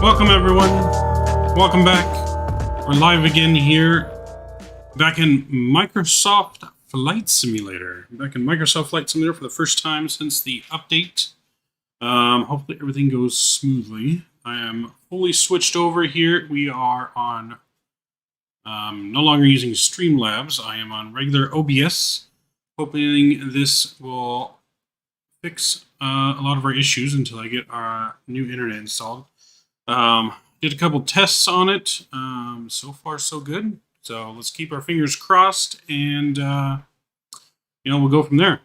Welcome everyone, welcome back. We're live again here, back in Microsoft Flight Simulator. Back in Microsoft Flight Simulator for the first time since the update. Hopefully everything goes smoothly. I am fully switched over here. We are on, no longer using Streamlabs. I am on regular OBS. Hoping this will fix a lot of our issues until I get our new internet installed. Did a couple tests on it. So far, so good. So let's keep our fingers crossed, and we'll go from there.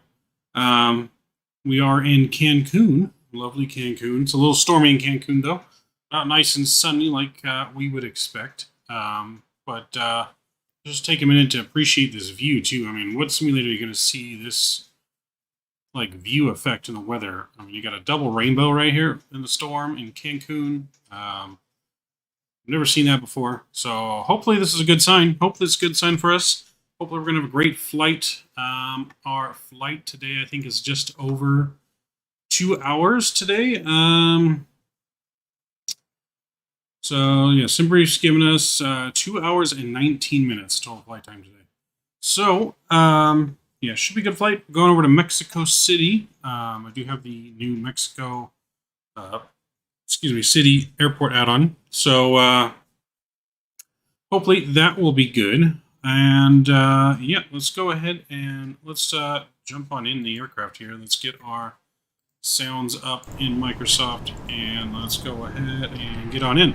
We are in Cancun, lovely Cancun. It's a little stormy in Cancun, though. Not nice and sunny like we would expect. But just take a minute to appreciate this view too. I mean, what simulator are you going to see this like view effect in the weather? I mean, you got a double rainbow right here in the storm in Cancun. I've never seen that before, so hopefully this is a good sign. Hopefully it's a good sign for us. Hopefully we're gonna have a great flight. Our flight today, I think, is just over 2 hours today. So yeah, SimBrief's given us 2 hours and 19 minutes total flight time today. So yeah, should be a good flight. Going over to Mexico City. I do have the new Mexico, City airport add-on. So hopefully that will be good. And yeah, let's go ahead and let's jump on in the aircraft here. Let's get our sounds up in Microsoft, and let's go ahead and get on in.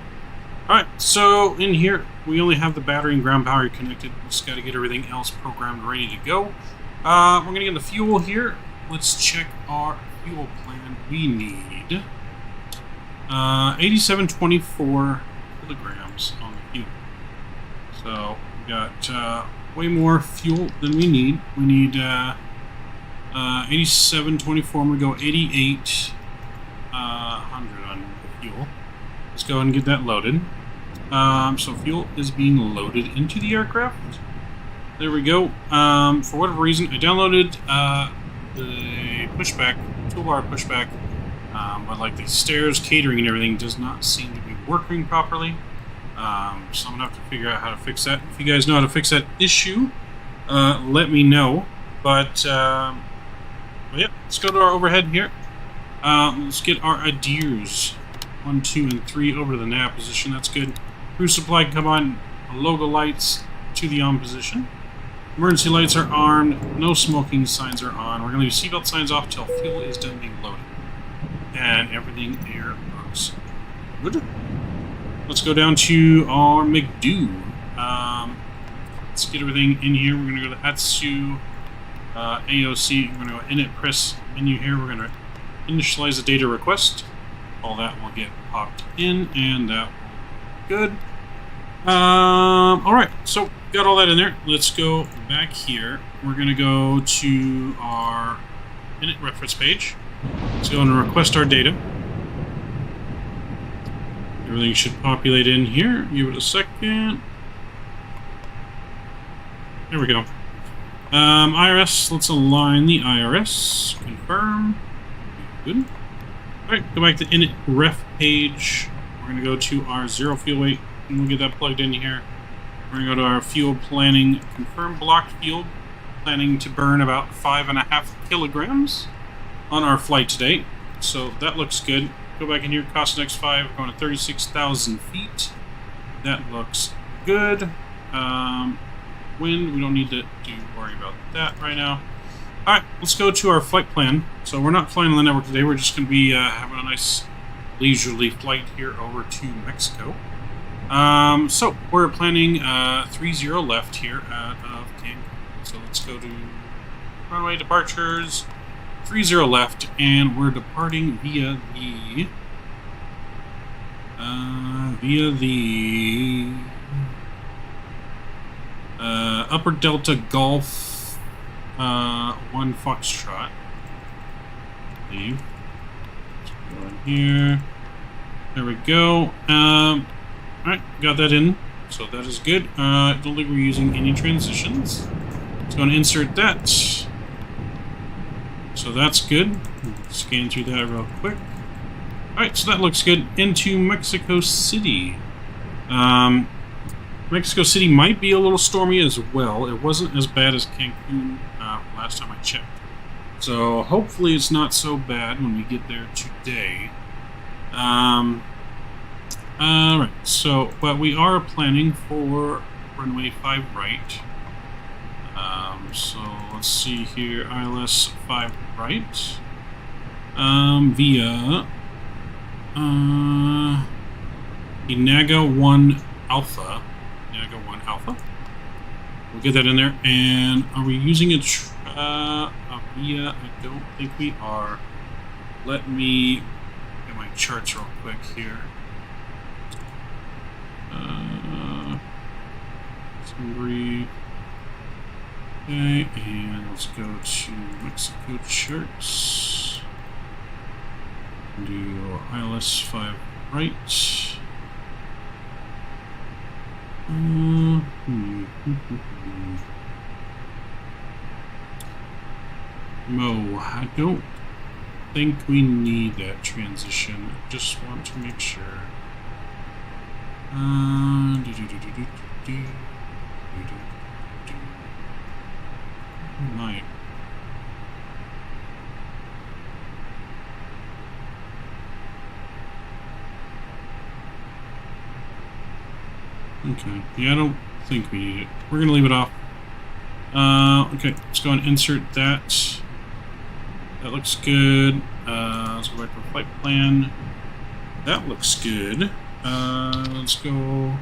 All right, so in here we only have the battery and ground power connected. Just got to get everything else programmed, ready to go. We're going to get the fuel here. Let's check our fuel plan. We need 8724 kilograms on the fuel. So we got way more fuel than we need. We need 8724. I'm going to go 8800 on the fuel. Let's go ahead and get that loaded. So fuel is being loaded into the aircraft. There we go. For whatever reason, I downloaded the pushback, toolbar pushback, but like the stairs, catering, and everything does not seem to be working properly. So I'm going to have to figure out how to fix that. If you guys know how to fix that issue, let me know. But yeah, let's go to our overhead here. Let's get our adheres 1, 2, and 3 over to the nav position. That's good. Crew supply, come on. Logo lights to the on position. Emergency lights are armed. No smoking signs are on. We're going to leave seatbelt signs off until fuel is done being loaded. And everything there looks good. Let's go down to our McDo. Let's get everything in here. We're going to go to Atsu, AOC. We're going to go init press menu here. We're going to initialize the data request. All that will get popped in, and that will be good. Alright, so got all that in there. Let's go back here. We're going to go to our init reference page. Let's go and request our data. Everything should populate in here. Give it a second. There we go. IRS, let's align the IRS. Confirm. Good. Alright, go back to init ref page. We're going to go to our zero fuel weight, and we'll get that plugged in here. We're going to go to our fuel planning, confirm blocked fuel, planning to burn about 5.5 kilograms on our flight today. So that looks good. Go back in here, cost next 5, we're going to 36,000 feet. That looks good. Wind, we don't need to worry about that right now. Alright, let's go to our flight plan. So we're not flying on the network today, we're just going to be having a nice leisurely flight here over to Mexico. So we're planning 30 left here out of Cancun. So let's go to runway departures, 30 left, and we're departing via the Upper Delta Golf 1 Foxtrot. Leave. Go in here. There we go. Alright, got that in. So that is good. I don't think we're using any transitions. Let's go and insert that. So that's good. Scan through that real quick. Alright, so that looks good. Into Mexico City. Mexico City might be a little stormy as well. It wasn't as bad as Cancun last time I checked. So hopefully it's not so bad when we get there today. Alright, so, but we are planning for runway 5 right. So let's see here, ILS 5 right. Via Inaga 1 Alpha. Inaga 1 Alpha. We'll get that in there. And are we using a via? I don't think we are. Let me get my charts real quick here. Summary. Okay, and let's go to Mexico charts. Do ILS 5 right. Mo, I don't think we need that transition. I just want to make sure. Might. Okay. Yeah, I don't think we need it. We're gonna leave it off. Okay, let's go and insert that. That looks good. Let's go back to the flight plan. That looks good. Let's go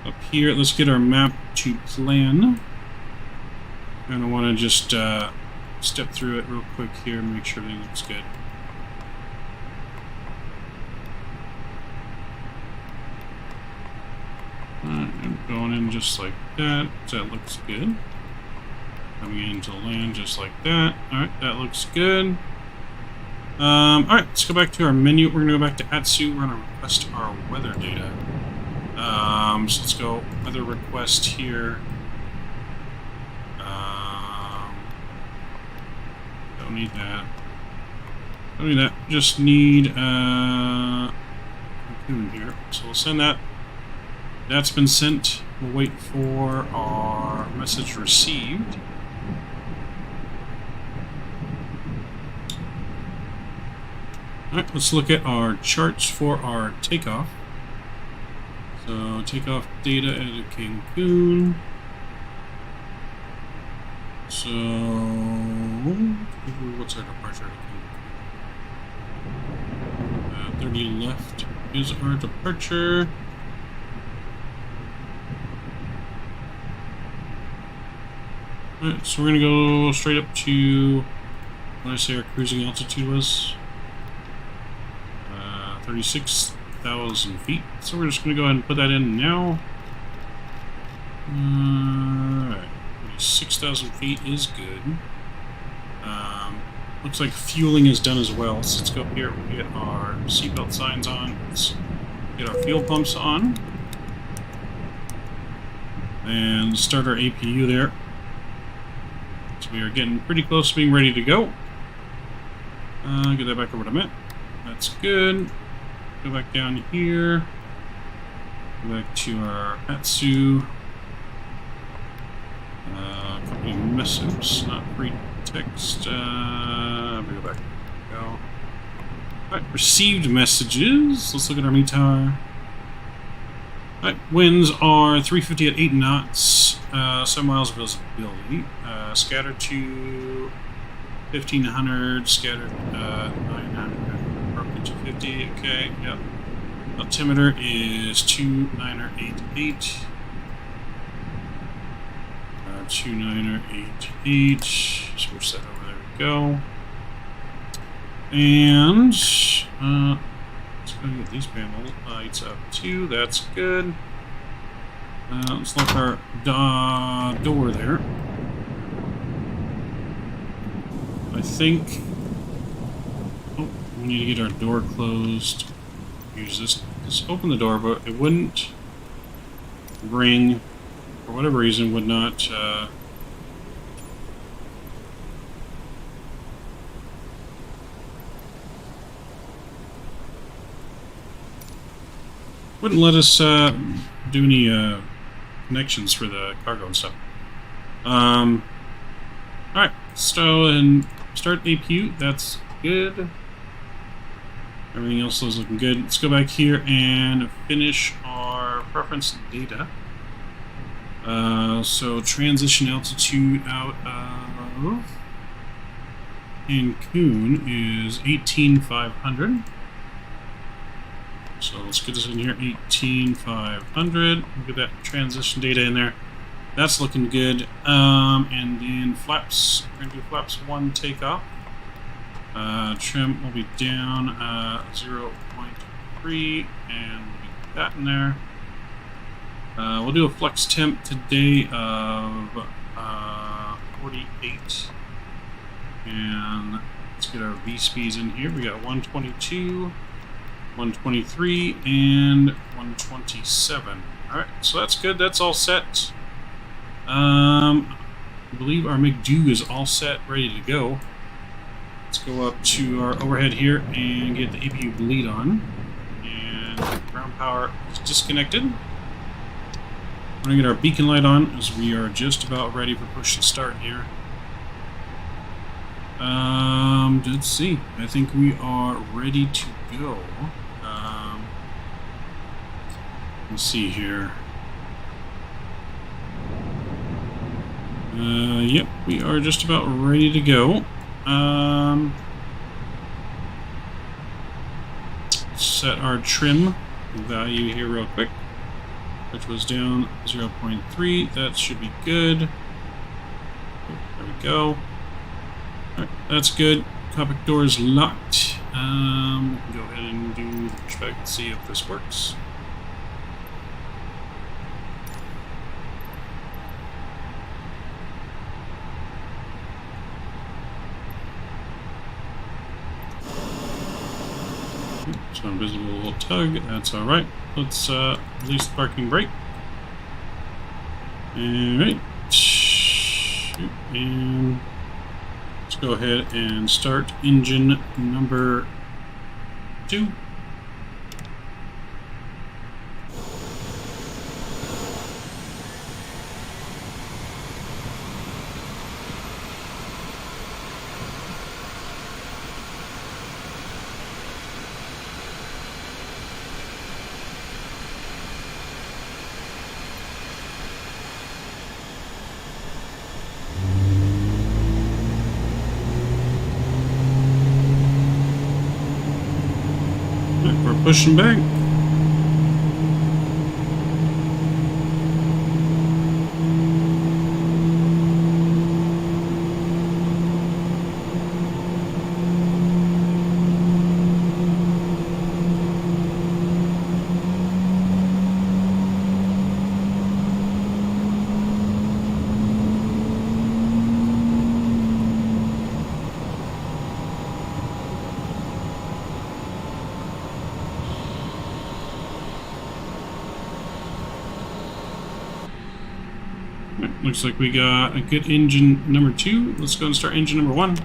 up here. Let's get our map to plan. And I want to just step through it real quick here and make sure everything looks good. I'm going in just like that. That looks good. Coming into land just like that. Alright, that looks good. Alright, let's go back to our menu. We're going to go back to ATSU. We're going to request our weather data. So let's go weather request here. Don't need that. Don't need that. Just need Cancun here. So we'll send that. That's been sent. We'll wait for our message received. Alright, let's look at our charts for our takeoff. So, takeoff data at Cancun. So, what's our departure at Cancun? 30 left is our departure. Alright, so we're going to go straight up to what I say our cruising altitude was. 36,000 feet. So we're just going to go ahead and put that in now. Alright, 36,000 feet is good. Looks like fueling is done as well. So let's go up here, we'll get our seatbelt signs on. Let's get our fuel pumps on. And start our APU there. So we are getting pretty close to being ready to go. Get that back over to Met. That's good. Go back down here. Go back to our ATSU. Company message, not free text. We go back. Go. Alright, received messages. Let's look at our METAR. Alright, winds are 350 at 8 knots. 7 miles of visibility. Scattered to 1500, scattered 900, broken to 50. Okay, yep. Altimeter is 29088. 29088. Switch that over. There we go. And let's go get these panel lights up too. That's good. Let's lock our door there. I think. Oh, we need to get our door closed. Use this. Just open the door, but it wouldn't ring. For whatever reason, would not. Wouldn't let us do any connections for the cargo and stuff. Alright, so and start APU, that's good. Everything else is looking good. Let's go back here and finish our preference data. So transition altitude out of Cancun is 18,500. So let's get this in here, 18,500. We'll get that transition data in there. That's looking good. And then flaps, we're gonna do flaps 1 takeoff. Trim will be down 0.3, and we'll get that in there. We'll do a flex temp today of 48. And let's get our V speeds in here. We got 122. 123 and 127. Alright, so that's good. That's all set. I believe our McDo is all set, ready to go. Let's go up to our overhead here and get the APU bleed on. And ground power is disconnected. We're going to get our beacon light on as we are just about ready for push to start here. Let's see. I think we are ready to go. Let's see here. Yep, we are just about ready to go. Set our trim value here real quick, which was down 0.3. That should be good. There we go. Alright, that's good. Cockpit door is locked. We can go ahead and do the pushback and see if this works. So invisible little tug, that's alright. Let's release the parking brake. Alright. And let's go ahead and start engine number 2. We're pushing back. Looks like we got a good engine number 2. Let's go and start engine number 1.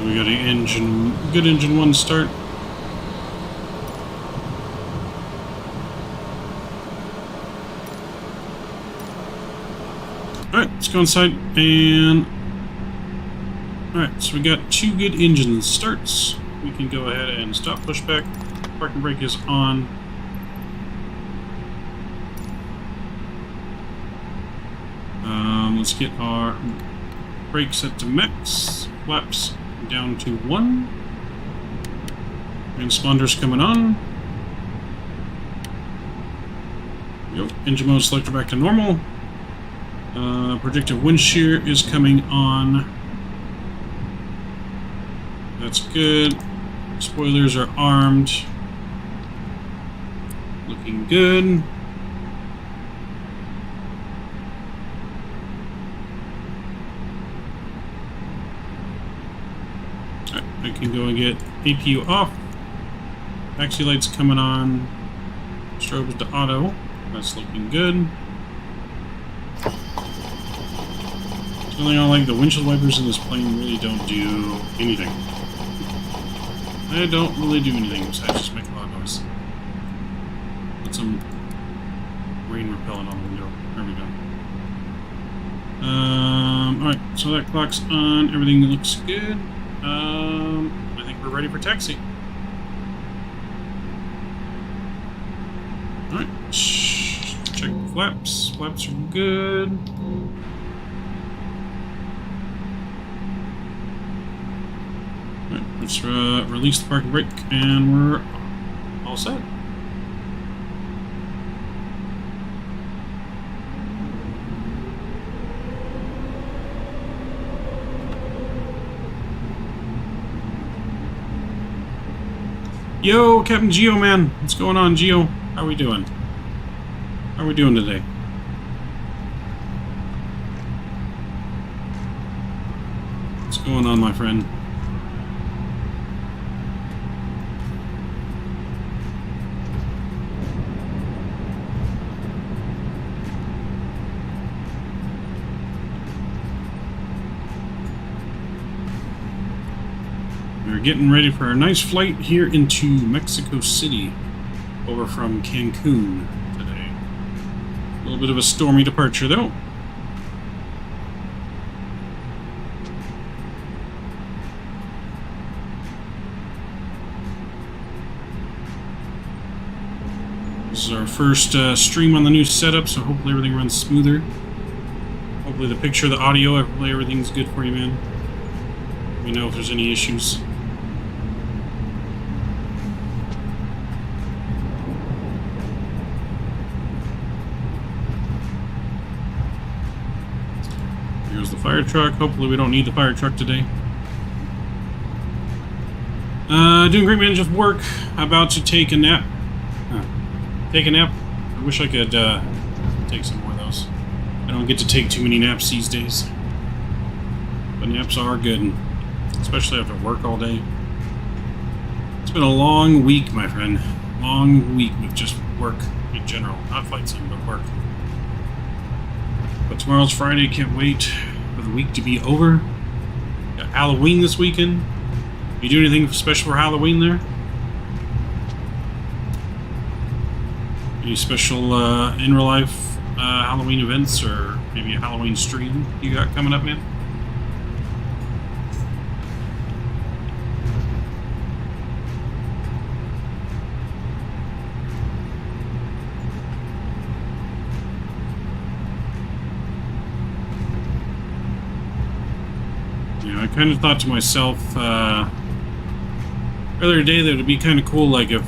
We got a good engine 1 start. Alright, let's go inside and... Alright, so we got 2 good engine starts. We can go ahead and stop pushback. Parking brake is on. Let's get our brake set to max. Flaps down to 1. Transponders coming on. Yep. Engine mode selector back to normal. Predictive wind shear is coming on. That's good. Spoilers are armed. Looking good. Alright, I can go and get APU off. Taxi lights coming on. Strobes to auto. That's looking good. The only thing I like, the windshield wipers in this plane really don't do anything. They don't really do anything besides just make a lot of noise. Put some rain repellent on the window. There we go. Alright, so that clock's on. Everything looks good. I think we're ready for taxi. Alright, check the flaps. Flaps are good. Alright, let's release the parking brake and we're all set. Yo, Captain Geo, man. What's going on, Geo? How are we doing? How are we doing today? What's going on, my friend? We're getting ready for a nice flight here into Mexico City, over from Cancun today. A little bit of a stormy departure, though. This is our first stream on the new setup, so hopefully everything runs smoother. Hopefully the picture, the audio, hopefully everything's good for you, man. Let me know if there's any issues. Here's the fire truck. Hopefully we don't need the fire truck today. Doing great, man. Just work. About to take a nap. Take a nap. I wish I could take some more of those. I don't get to take too many naps these days. But naps are good, especially after work all day. It's been a long week, my friend. Long week with just work in general. Not flight sim, but work. But tomorrow's Friday. Can't wait for the week to be over. Got Halloween this weekend. You do anything special for Halloween there? Any special in real life Halloween events or maybe a Halloween stream you got coming up, man? I kind of thought to myself earlier today that it would be kind of cool, like if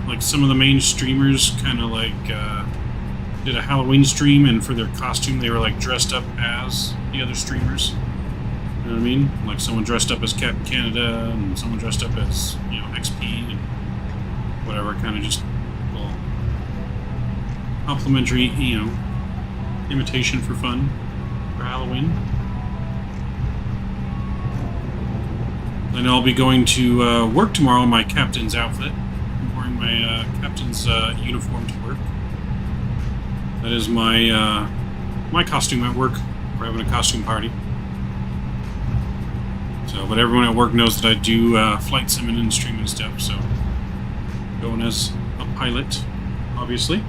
like some of the main streamers kind of like did a Halloween stream, and for their costume they were like dressed up as the other streamers. You know what I mean? Like someone dressed up as Captain Canada, and someone dressed up as, you know, XP and whatever. Kind of just a little complimentary, you know, imitation for fun for Halloween. I know I'll be going to work tomorrow in my captain's outfit. I'm wearing my captain's uniform to work. That is my my costume at work. We're having a costume party. So, but everyone at work knows that I do flight simming and streaming stuff. So, going as a pilot, obviously.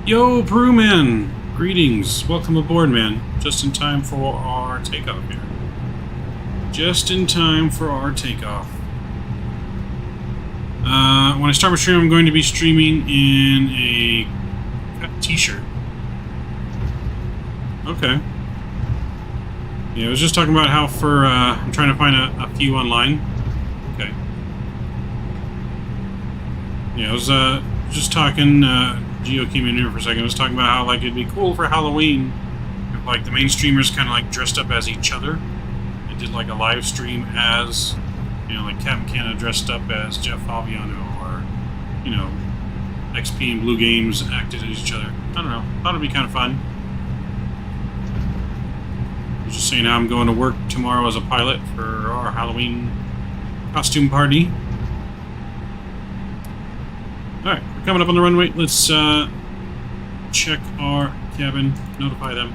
Yo, Peru man! Greetings. Welcome aboard, man. Just in time for our takeoff here. Just in time for our takeoff. When I start my stream, I'm going to be streaming in a t-shirt. Okay. Yeah, I was just talking about how I'm trying to find a few online. Okay. Yeah, I was just talking, Geo came in here for a second. I was talking about how, like, it'd be cool for Halloween if, like, the main streamers kind of, like, dressed up as each other and did, like, a live stream as, you know, like, Captain Canada dressed up as Jeff Fabiano, or, you know, XP and Blue Games acted as each other. I don't know. Thought it'd be kind of fun. I was just saying how I'm going to work tomorrow as a pilot for our Halloween costume party. Alright, we're coming up on the runway. Let's check our cabin, notify them.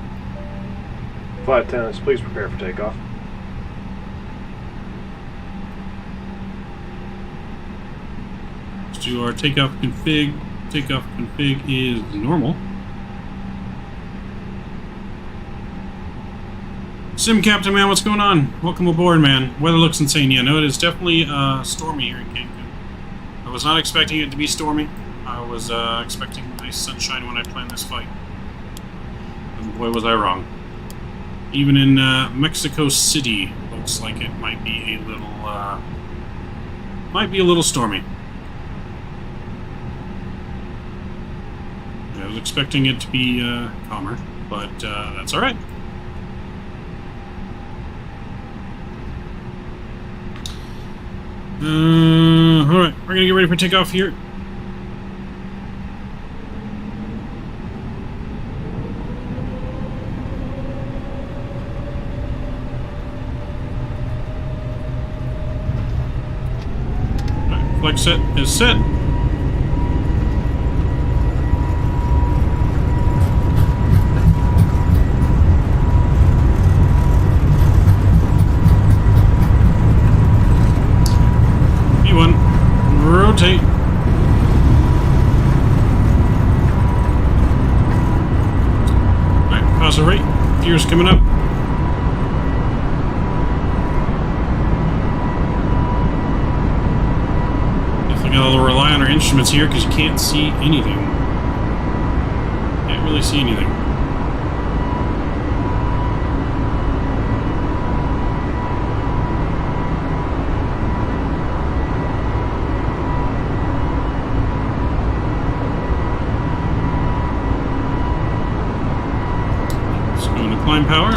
Flight attendants, please prepare for takeoff. Let's do our takeoff config. Takeoff config is normal. Sim Captain, man, what's going on? Welcome aboard, man. Weather looks insane. Yeah, no, it is definitely stormy here in Cancun. I was not expecting it to be stormy. I was expecting nice sunshine when I planned this flight. And boy, was I wrong. Even in Mexico City, looks like it might be a little stormy. I was expecting it to be calmer, but that's all right. Alright, we're gonna get ready for takeoff here. Alright, flight set is set. Rotate. Alright, positive rate. Gears coming up. Definitely got to rely on our instruments here because you can't see anything. Can't really see anything. Climb power.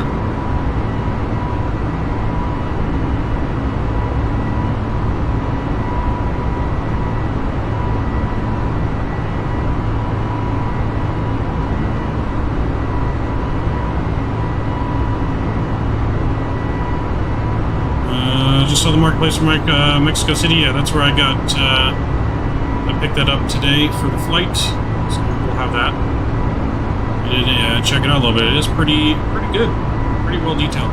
Just saw the marketplace for Mexico City. Yeah, that's where I got. I picked that up today for the flight, so we'll have that. Check it out a little bit. It is pretty good. Pretty well detailed.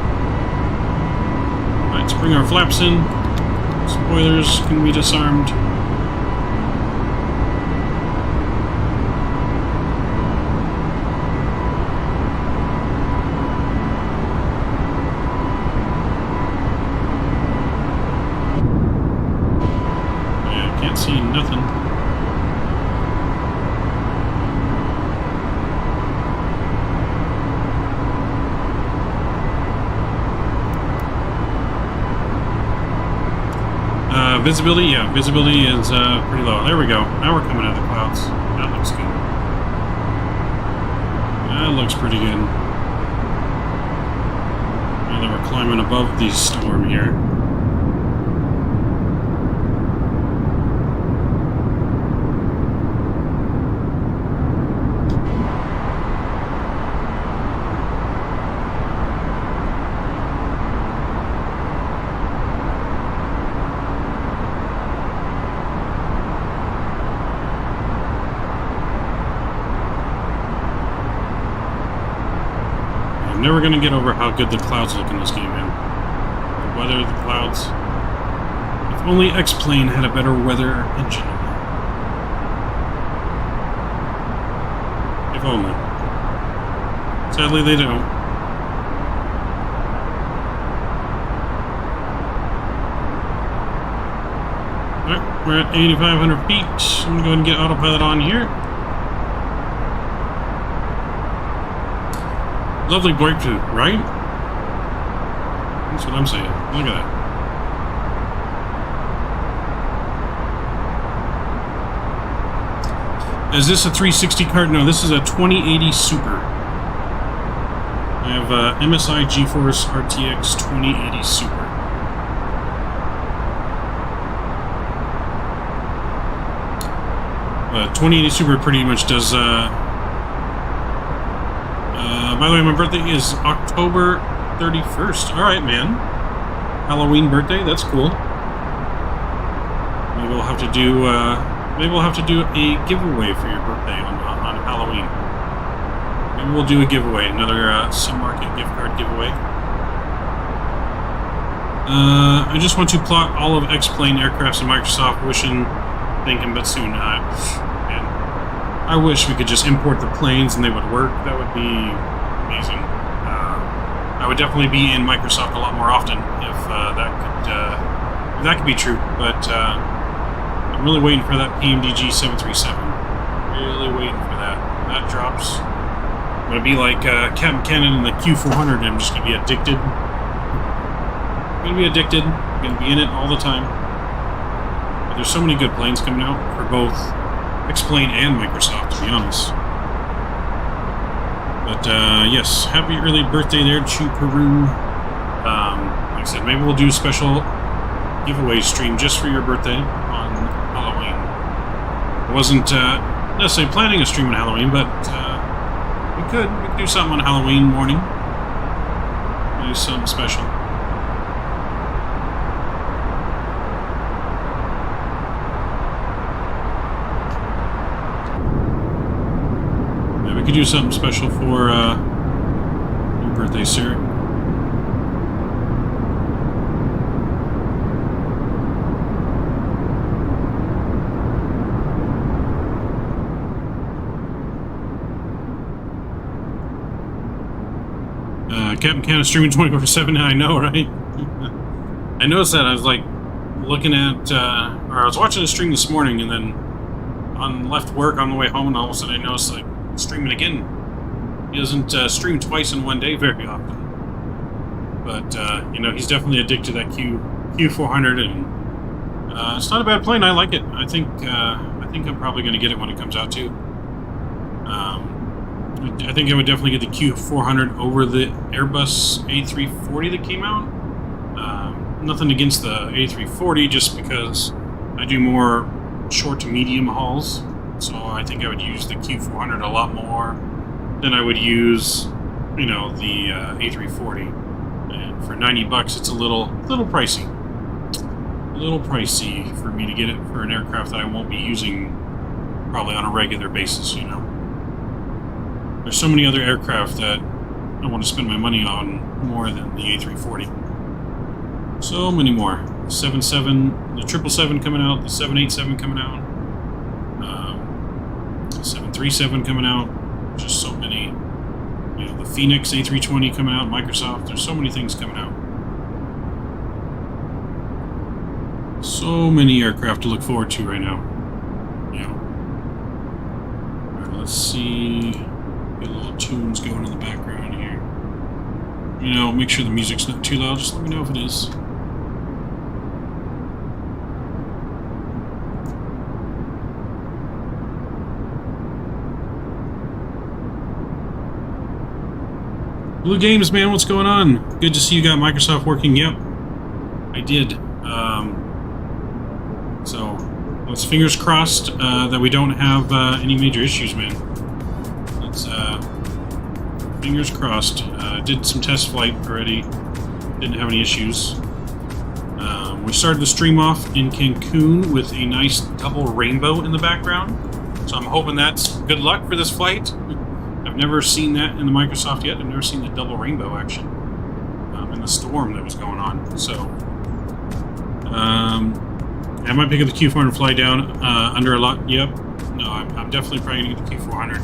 Alright, let's bring our flaps in. Spoilers can be disarmed. Yeah, can't see nothing. Visibility, yeah, visibility is pretty low. There we go. Now we're coming out of the clouds. That looks good. That looks pretty good. Now that we're climbing above the storm here. I'm never going to get over how good the clouds look in this game, man. The weather, the clouds. If only X-Plane had a better weather engine. If only. Sadly, they don't. Alright, we're at 8,500 feet. I'm gonna go ahead and get autopilot on here. Lovely breakthrough, right? That's what I'm saying. Look at that. Is this a 360 card? No, this is a 2080 Super. I have MSI GeForce RTX 2080 Super. But 2080 Super pretty much does. By the way, my birthday is October 31st. All right, man. Halloween birthday. That's cool. Maybe we'll have to do. Maybe we'll have to do a giveaway for your birthday on Halloween. Maybe we'll do a giveaway, another Sun Market gift card giveaway. I just want to plot all of X-Plane aircrafts in Microsoft, thinking, but soon. Man, I wish we could just import the planes and they would work. That would be amazing. I would definitely be in Microsoft a lot more often if that could be true. But I'm really waiting for that PMDG 737. Really waiting for that. When that drops, I'm going to be like Captain Cannon and the Q400, and I'm just going to be addicted. I'm going to be addicted. I'm going to be in it all the time. But there's so many good planes coming out for both X-Plane and Microsoft, to be honest. But yes, happy early birthday there, Chu Peru. Like I said, maybe we'll do a special giveaway stream just for your birthday on Halloween. I wasn't necessarily planning a stream on Halloween, but we could do something on Halloween morning. Do something special. Yeah, we could do something special for your birthday, sir. Captain Cannon streaming 24/7. I know, right? I noticed that. I was like looking at, or I was watching a stream this morning, and then left work on the way home, and all of a sudden I noticed like streaming again. He doesn't stream twice in one day very often, but you know, he's definitely addicted to that Q400, and it's not a bad plane. I like it. I think I'm probably going to get it when it comes out too. I think I would definitely get the Q400 over the Airbus A340 that came out. Nothing against the A340, just because I do more short to medium hauls. So I think I would use the Q400 a lot more than I would use, you know, the A340. And for $90, it's a little pricey. A little pricey for me to get it for an aircraft that I won't be using probably on a regular basis, you know. There's so many other aircraft that I want to spend my money on more than the A340. So many more. The 77, the 777 coming out, the 787 coming out, the 737 coming out. Just so many. You know, the Phoenix A320 coming out, Microsoft. There's so many things coming out. So many aircraft to look forward to right now. Yeah. Alright, let's see. Get little tunes going in the background here. You know, make sure the music's not too loud. Just let me know if it is. Blue Games, man, what's going on? Good to see you got Microsoft working. Yep, I did. So, let's fingers crossed that we don't have any major issues, man. Let's fingers crossed. Did some test flight already. Didn't have any issues. We started the stream off in Cancun with a nice double rainbow in the background. So I'm hoping that's good luck for this flight. I've never seen that in the Microsoft yet. I've never seen the double rainbow action in the storm that was going on. So I might pick up the Q400 and fly down under a lot. Yep. No, I'm definitely probably going to get the Q400.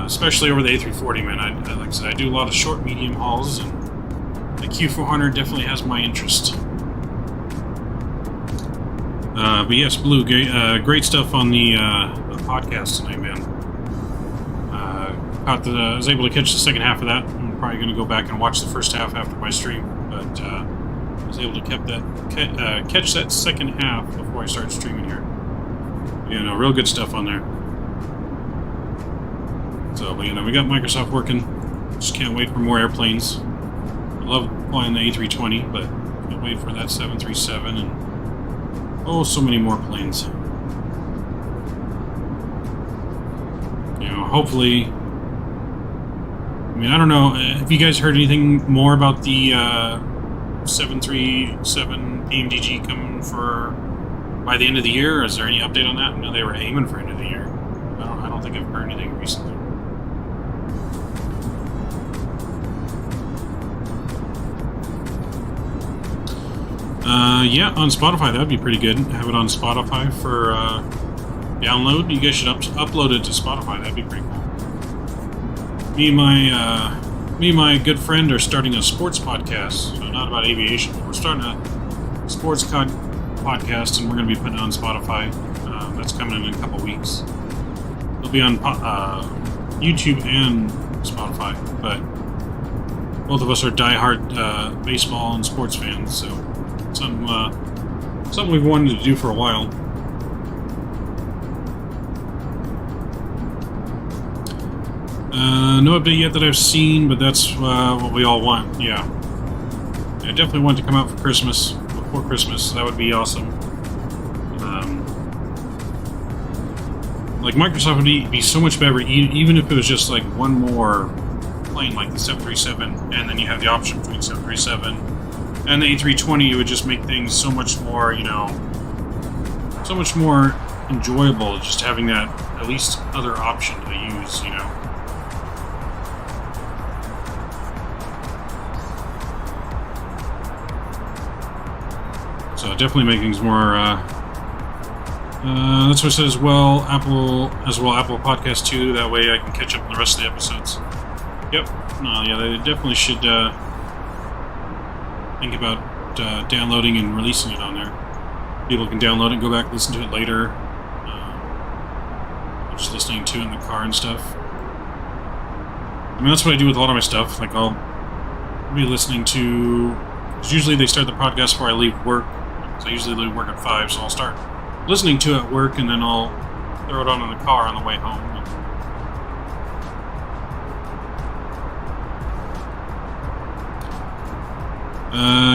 especially over the A340, man. Like I said, I do a lot of short, medium hauls, and the Q400 definitely has my interest. But yes, Blue, great stuff on the podcast tonight, man. I was able to catch the second half of that. I'm probably going to go back and watch the first half after my stream, but I was able to catch that second half before I started streaming here. You know, real good stuff on there. So, but you know, we got Microsoft working. Just can't wait for more airplanes. I love flying the A320, but can't wait for that 737 and oh, so many more planes. You know, hopefully. I mean, I don't know. Have you guys heard anything more about the 737 PMDG coming for by the end of the year? Or is there any update on that? I know they were aiming for end of the year. I don't think I've heard anything recently. Yeah, on Spotify, that would be pretty good. Have it on Spotify for download. You guys should upload it to Spotify. That'd be pretty cool. Me and my good friend are starting a sports podcast. So not about aviation, but we're starting a sports podcast, and we're going to be putting it on Spotify. That's coming in a couple weeks. It'll be on YouTube and Spotify, but both of us are diehard baseball and sports fans, so something we've wanted to do for a while. No update yet that I've seen, but that's what we all want. Yeah, I definitely want it to come out for Christmas, before Christmas. That would be awesome. Like Microsoft would be so much better, even if it was just like one more plane, like the 737, and then you have the option between 737 and the A320. It would just make things so much more, you know, so much more enjoyable. Just having that at least other option to use, you know. So definitely make things more. That's what it says as well. Apple Podcast too. That way I can catch up on the rest of the episodes. Yep. No, yeah, they definitely should think about downloading and releasing it on there. People can download it and go back and listen to it later. Just listening to it in the car and stuff. I mean, that's what I do with a lot of my stuff. Like I'll be listening to. Because usually they start the podcast before I leave work. So I usually leave work at 5, so I'll start listening to it at work, and then I'll throw it on in the car on the way home.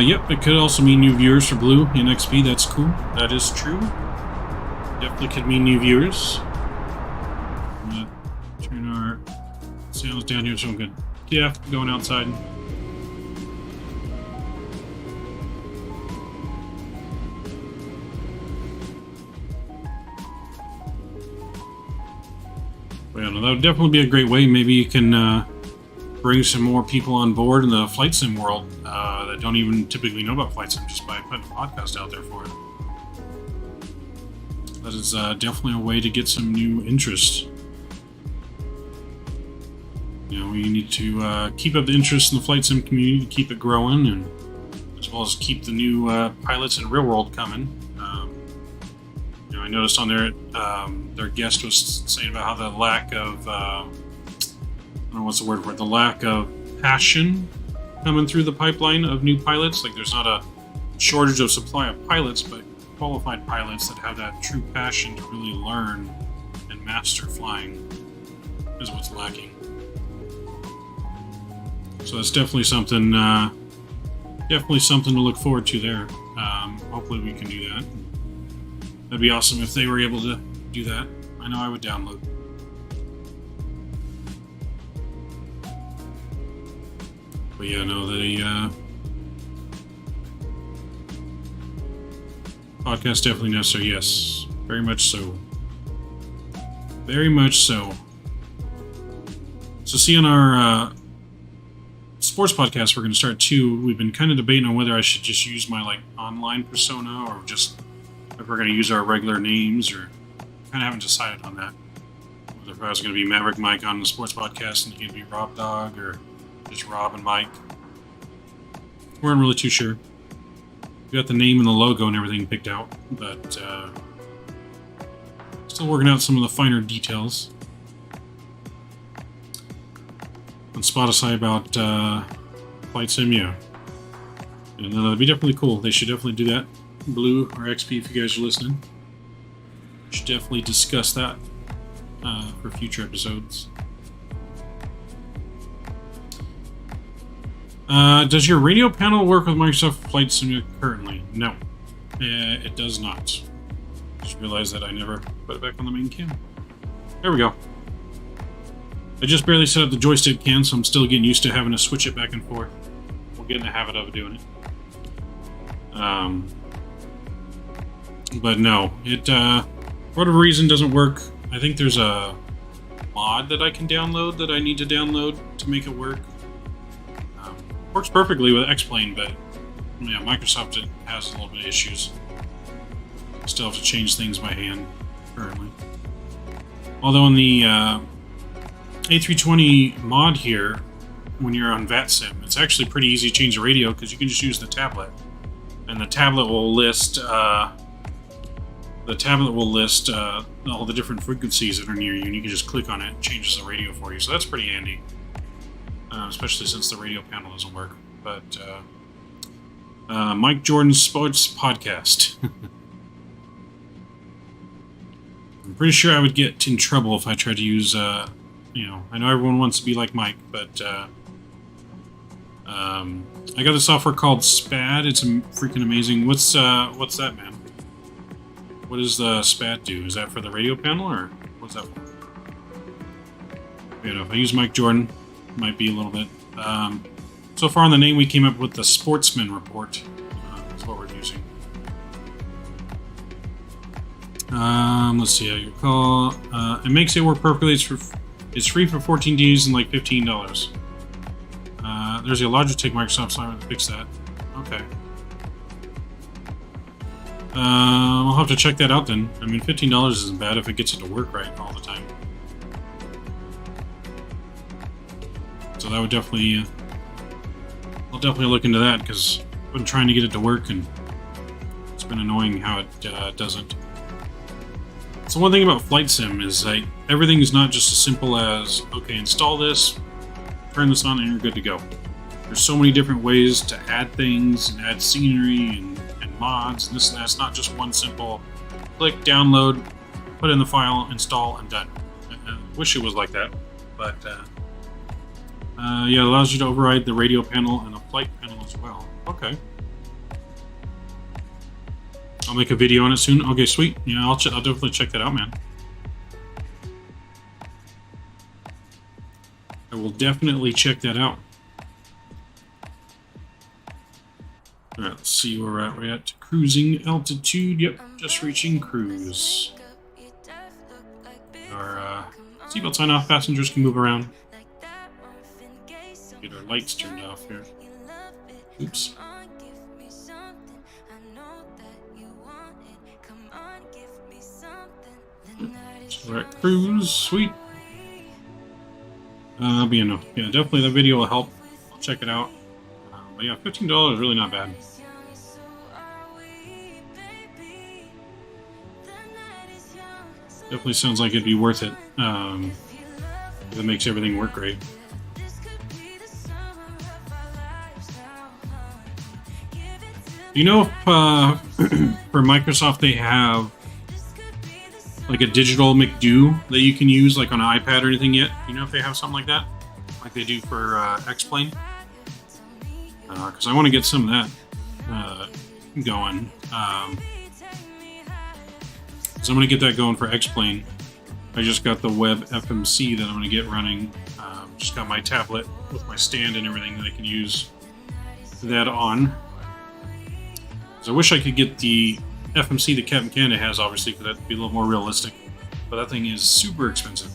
Yep, it could also mean new viewers for Blue in XP. That's cool. That is true. Definitely could mean new viewers. I'm gonna turn our sounds down here so I'm good. Yeah, going outside. Well, that would definitely be a great way. Maybe you can bring some more people on board in the flight sim world that don't even typically know about flight sim just by putting a podcast out there for it. That is definitely a way to get some new interest. You know, we need to keep up the interest in the flight sim community to keep it growing, and as well as keep the new pilots in real world coming. You know, I noticed on there their guest was saying about how the lack of I don't know what's the word for it, the lack of passion coming through the pipeline of new pilots. Like there's not a shortage of supply of pilots, but qualified pilots that have that true passion to really learn and master flying is what's lacking. So that's definitely something to look forward to there. Hopefully we can do that. That'd be awesome if they were able to do that. I know I would download. But yeah, no, the podcast definitely necessary. Yes, very much so. Very much so. So see, on our sports podcast we're going to start too, we've been kind of debating on whether I should just use my like online persona or just if we're going to use our regular names, or kind of haven't decided on that. Whether if I was going to be Maverick Mike on the sports podcast and he'd be Rob Dog or just Rob and Mike. Weren't really too sure. We got the name and the logo and everything picked out, but still working out some of the finer details. On Spotify about Flight Sim, yeah. And that'd be definitely cool. They should definitely do that. Blue or XP, if you guys are listening. Should definitely discuss that for future episodes. Does your radio panel work with Microsoft Flight Simulator currently? No, it does not. Just realized that I never put it back on the main cam. There we go. I just barely set up the joystick cam, so I'm still getting used to having to switch it back and forth. We'll get in the habit of doing it. But no, it for whatever reason doesn't work. I think there's a mod that I can download that I need to download to make it work. Works perfectly with X-Plane, but yeah, Microsoft has a little bit of issues. Still have to change things by hand currently. Although in the A320 mod here, when you're on VATSIM, it's actually pretty easy to change the radio because you can just use the tablet, and the tablet will list all the different frequencies that are near you, and you can just click on it and it changes the radio for you. So that's pretty handy, especially since the radio panel doesn't work. But Mike Jordan's Sports Podcast. I'm pretty sure I would get in trouble if I tried to use, I know everyone wants to be like Mike, but I got a software called SPAD. It's freaking amazing. What's that, man? What does the SPAD do? Is that for the radio panel, or what's that for? If I use Mike Jordan, it might be a little bit. So far on the name, we came up with the Sportsman Report. That's what we're using. Let's see how you call. It makes it work perfectly. It's free for 14 days and like $15. There's a Logitech Microsoft software to fix that. Okay. I'll have to check that out then. I mean, $15 isn't bad if it gets it to work right all the time. So that would definitely, I'll definitely look into that because I've been trying to get it to work and it's been annoying how it doesn't. So one thing about Flight Sim is like everything is not just as simple as, okay, install this, turn this on, and you're good to go. There's so many different ways to add things and add scenery and mods and this and that. It's not just one simple click, download, put in the file, install, and done. I wish it was like that, but yeah, it allows you to override the radio panel and the flight panel as well. Okay. I'll make a video on it soon. Okay, sweet. Yeah, I'll definitely check that out, man. I will definitely check that out. Alright, let's see where we're at. We're at cruising altitude. Yep, just reaching cruise. Our seatbelt sign off. Passengers can move around. Get our lights turned off here. Oops. So we're at cruise. Sweet. But yeah, no. Yeah, definitely that video will help. I'll check it out. But yeah, $15 is really not bad. Definitely sounds like it'd be worth it. If it makes everything work great. Do you know if for Microsoft they have like a digital McDo that you can use like on an iPad or anything yet? Do you know if they have something like that? Like they do for X-Plane? Because I want to get some of that going. So I'm going to get that going for X-Plane. I just got the web FMC that I'm going to get running. Just got my tablet with my stand and everything that I can use that on. So I wish I could get the FMC that Captain Canada has, obviously, for that to be a little more realistic. But that thing is super expensive.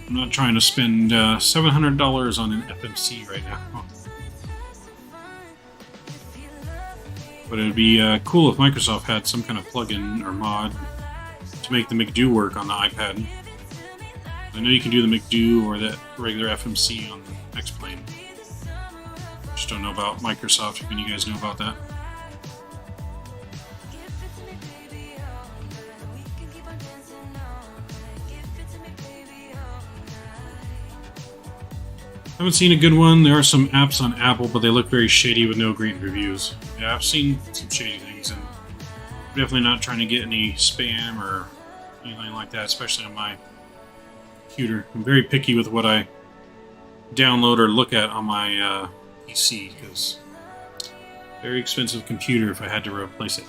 I'm not trying to spend $700 on an FMC right now. But it'd be cool if Microsoft had some kind of plugin or mod to make the McDo work on the iPad. I know you can do the McDo or that regular FMC on the X-Plane. Just don't know about Microsoft, if any of you guys know about that. I haven't seen a good one. There are some apps on Apple, but they look very shady with no great reviews. Yeah, I've seen some shady things, and I'm definitely not trying to get any spam or anything like that, especially on my computer. I'm very picky with what I download or look at on my PC, because very expensive computer if I had to replace it.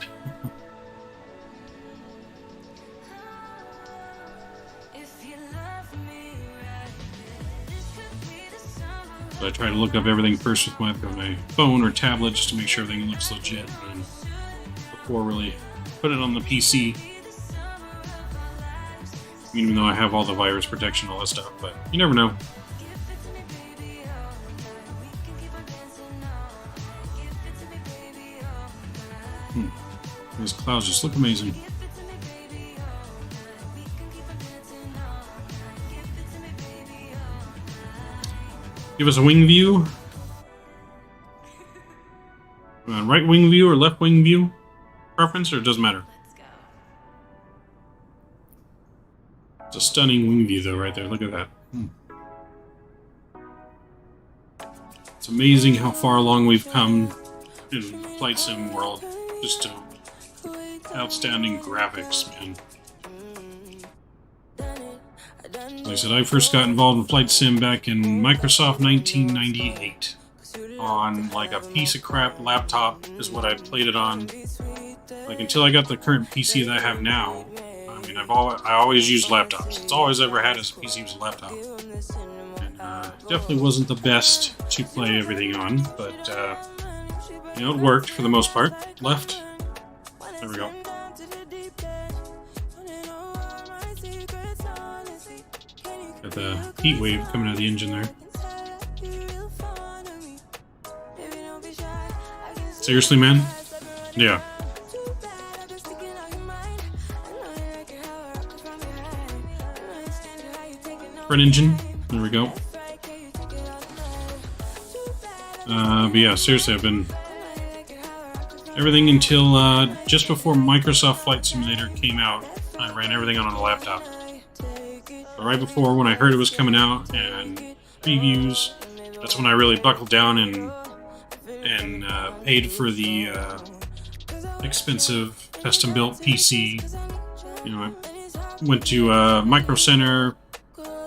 So I try to look up everything first with my phone or tablet just to make sure everything looks legit, and before really put it on the PC. Even though I have all the virus protection, all that stuff, but you never know. These clouds just look amazing. Give us a wing view. Right wing view or left wing view preference, or it doesn't matter? It's a stunning wing view though right there. Look at that. It's amazing how far along we've come in the flight sim world. Just outstanding graphics, man. Like I said, I first got involved in flight sim back in Microsoft 1998 on like a piece of crap laptop is what I played it on. Like until I got the current PC that I have now. I mean, I always used laptops. It's all I've ever had as a PC was a laptop. And definitely wasn't the best to play everything on, but you know, it worked for the most part. Left. There we go. Got the heat wave coming out of the engine there. Seriously, man? Yeah. Front engine. There we go. But yeah, seriously, I've been... Everything until just before Microsoft Flight Simulator came out, I ran everything on a laptop. But right before, when I heard it was coming out and previews, that's when I really buckled down and paid for the expensive custom-built PC. You know, I went to Micro Center.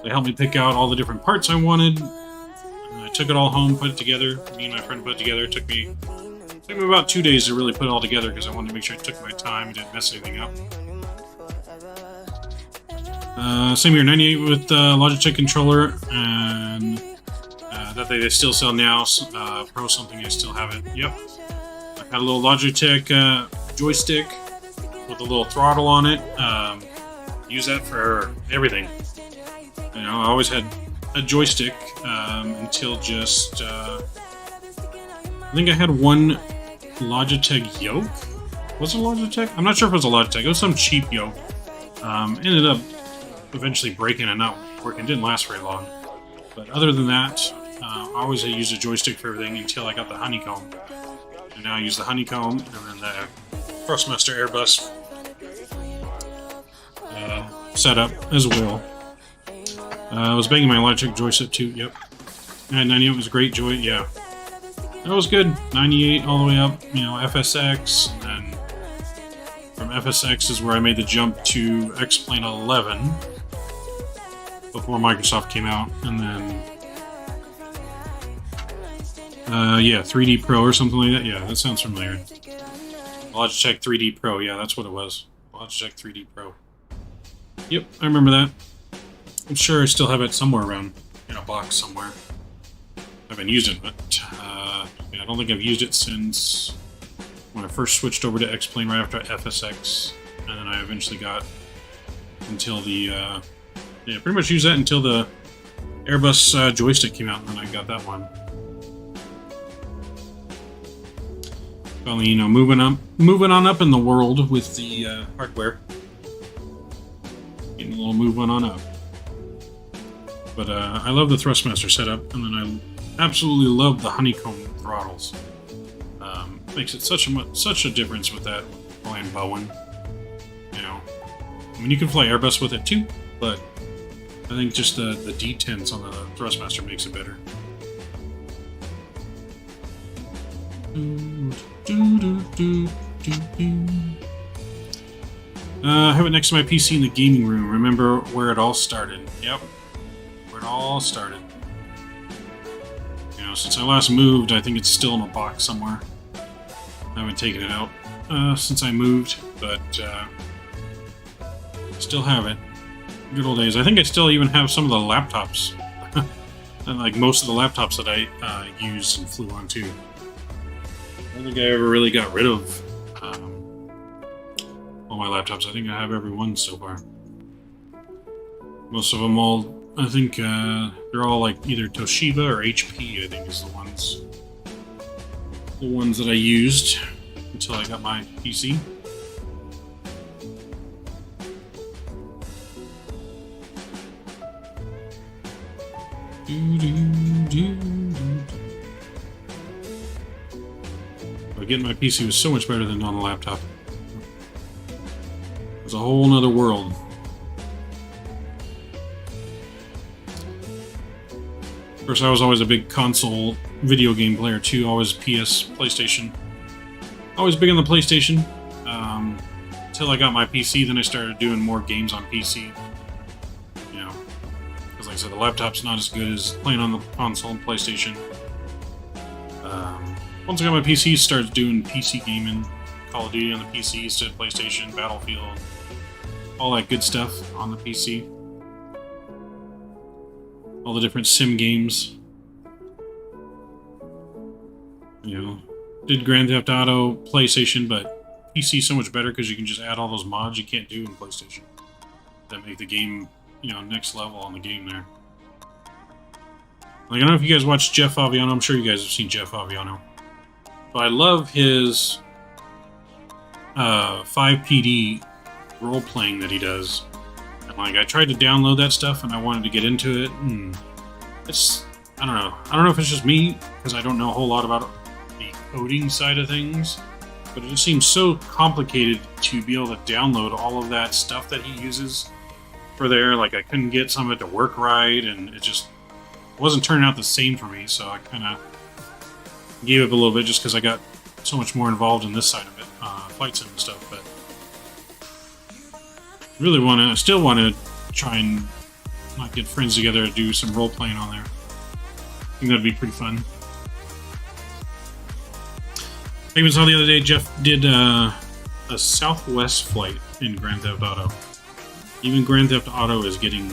They helped me pick out all the different parts I wanted. I took it all home, put it together. Me and my friend put it together. It took me about 2 days to really put it all together because I wanted to make sure I took my time and didn't mess anything up. Same here, 98 with Logitech controller, and that they still sell now. Pro something, I still have it. Yep. I got a little Logitech joystick with a little throttle on it. Use that for everything. You know, I always had a joystick until just... I think I had one Logitech yoke. Was it Logitech? I'm not sure if it was a Logitech. It was some cheap yoke. Ended up eventually breaking and not working. It didn't last very long. But other than that, I always used a joystick for everything until I got the Honeycomb. And now I use the Honeycomb and then the Trustmaster Airbus setup as well. I was banging my Logitech joystick too. Yep. And 98 was a great joy. Yeah. That was good. 98 all the way up, you know, FSX, and then from FSX is where I made the jump to X-Plane 11 before Microsoft came out, and then yeah, 3D Pro or something like that. Yeah, that sounds familiar. Logitech 3D Pro. Yeah, that's what it was. Logitech 3D Pro. Yep, I remember that. I'm sure I still have it somewhere around in a box somewhere. I haven't used it, but yeah, I don't think I've used it since when I first switched over to X-Plane right after FSX, and then I eventually got until the yeah, pretty much used that until the Airbus joystick came out, and then I got that one. Finally, you know, moving on up in the world with the hardware, getting a little movement on up. But I love the Thrustmaster setup, and then I absolutely love the Honeycomb throttles. Makes it such a difference with that flying Bowen. You know, I mean, you can fly Airbus with it too, but I think just the detents on the Thrustmaster makes it better. I have it next to my PC in the gaming room. Remember where it all started. Yep, where it all started. You know, since I last moved, I think it's still in a box somewhere. I haven't taken it out since I moved, but still have it. Good old days. I think I still even have some of the laptops. Like most of the laptops that I used and flew on too. I don't think I ever really got rid of all my laptops. I think I have every one so far. Most of them all, I think they're all like either Toshiba or HP, I think is the ones that I used until I got my PC. But getting my PC was so much better than on the laptop. It was a whole nother world. Of course, I was always a big console video game player too, always PlayStation. Always big on the PlayStation. Until I got my PC, then I started doing more games on PC. You know, because like I said, the laptop's not as good as playing on the console and PlayStation. Once I got my PC, started doing PC gaming, Call of Duty on the PC instead of PlayStation, Battlefield, all that good stuff on the PC. All the different sim games. You know, did Grand Theft Auto, PlayStation, but PC so much better because you can just add all those mods you can't do in PlayStation. That make the game, you know, next level on the game there. Like, I don't know if you guys watch Jeff Aviano. I'm sure you guys have seen Jeff Aviano. But I love his 5PD role-playing that he does. And, like, I tried to download that stuff and I wanted to get into it, and it's, I don't know. I don't know if it's just me, because I don't know a whole lot about the coding side of things, but it just seems so complicated to be able to download all of that stuff that he uses for there. Like, I couldn't get some of it to work right, and it just wasn't turning out the same for me, so I kind of gave up a little bit just because I got so much more involved in this side of it, flight sim and stuff. But I still want to try and like get friends together to do some role playing on there. I think that'd be pretty fun. I even saw the other day Jeff did a Southwest flight in Grand Theft Auto. Even Grand Theft Auto is getting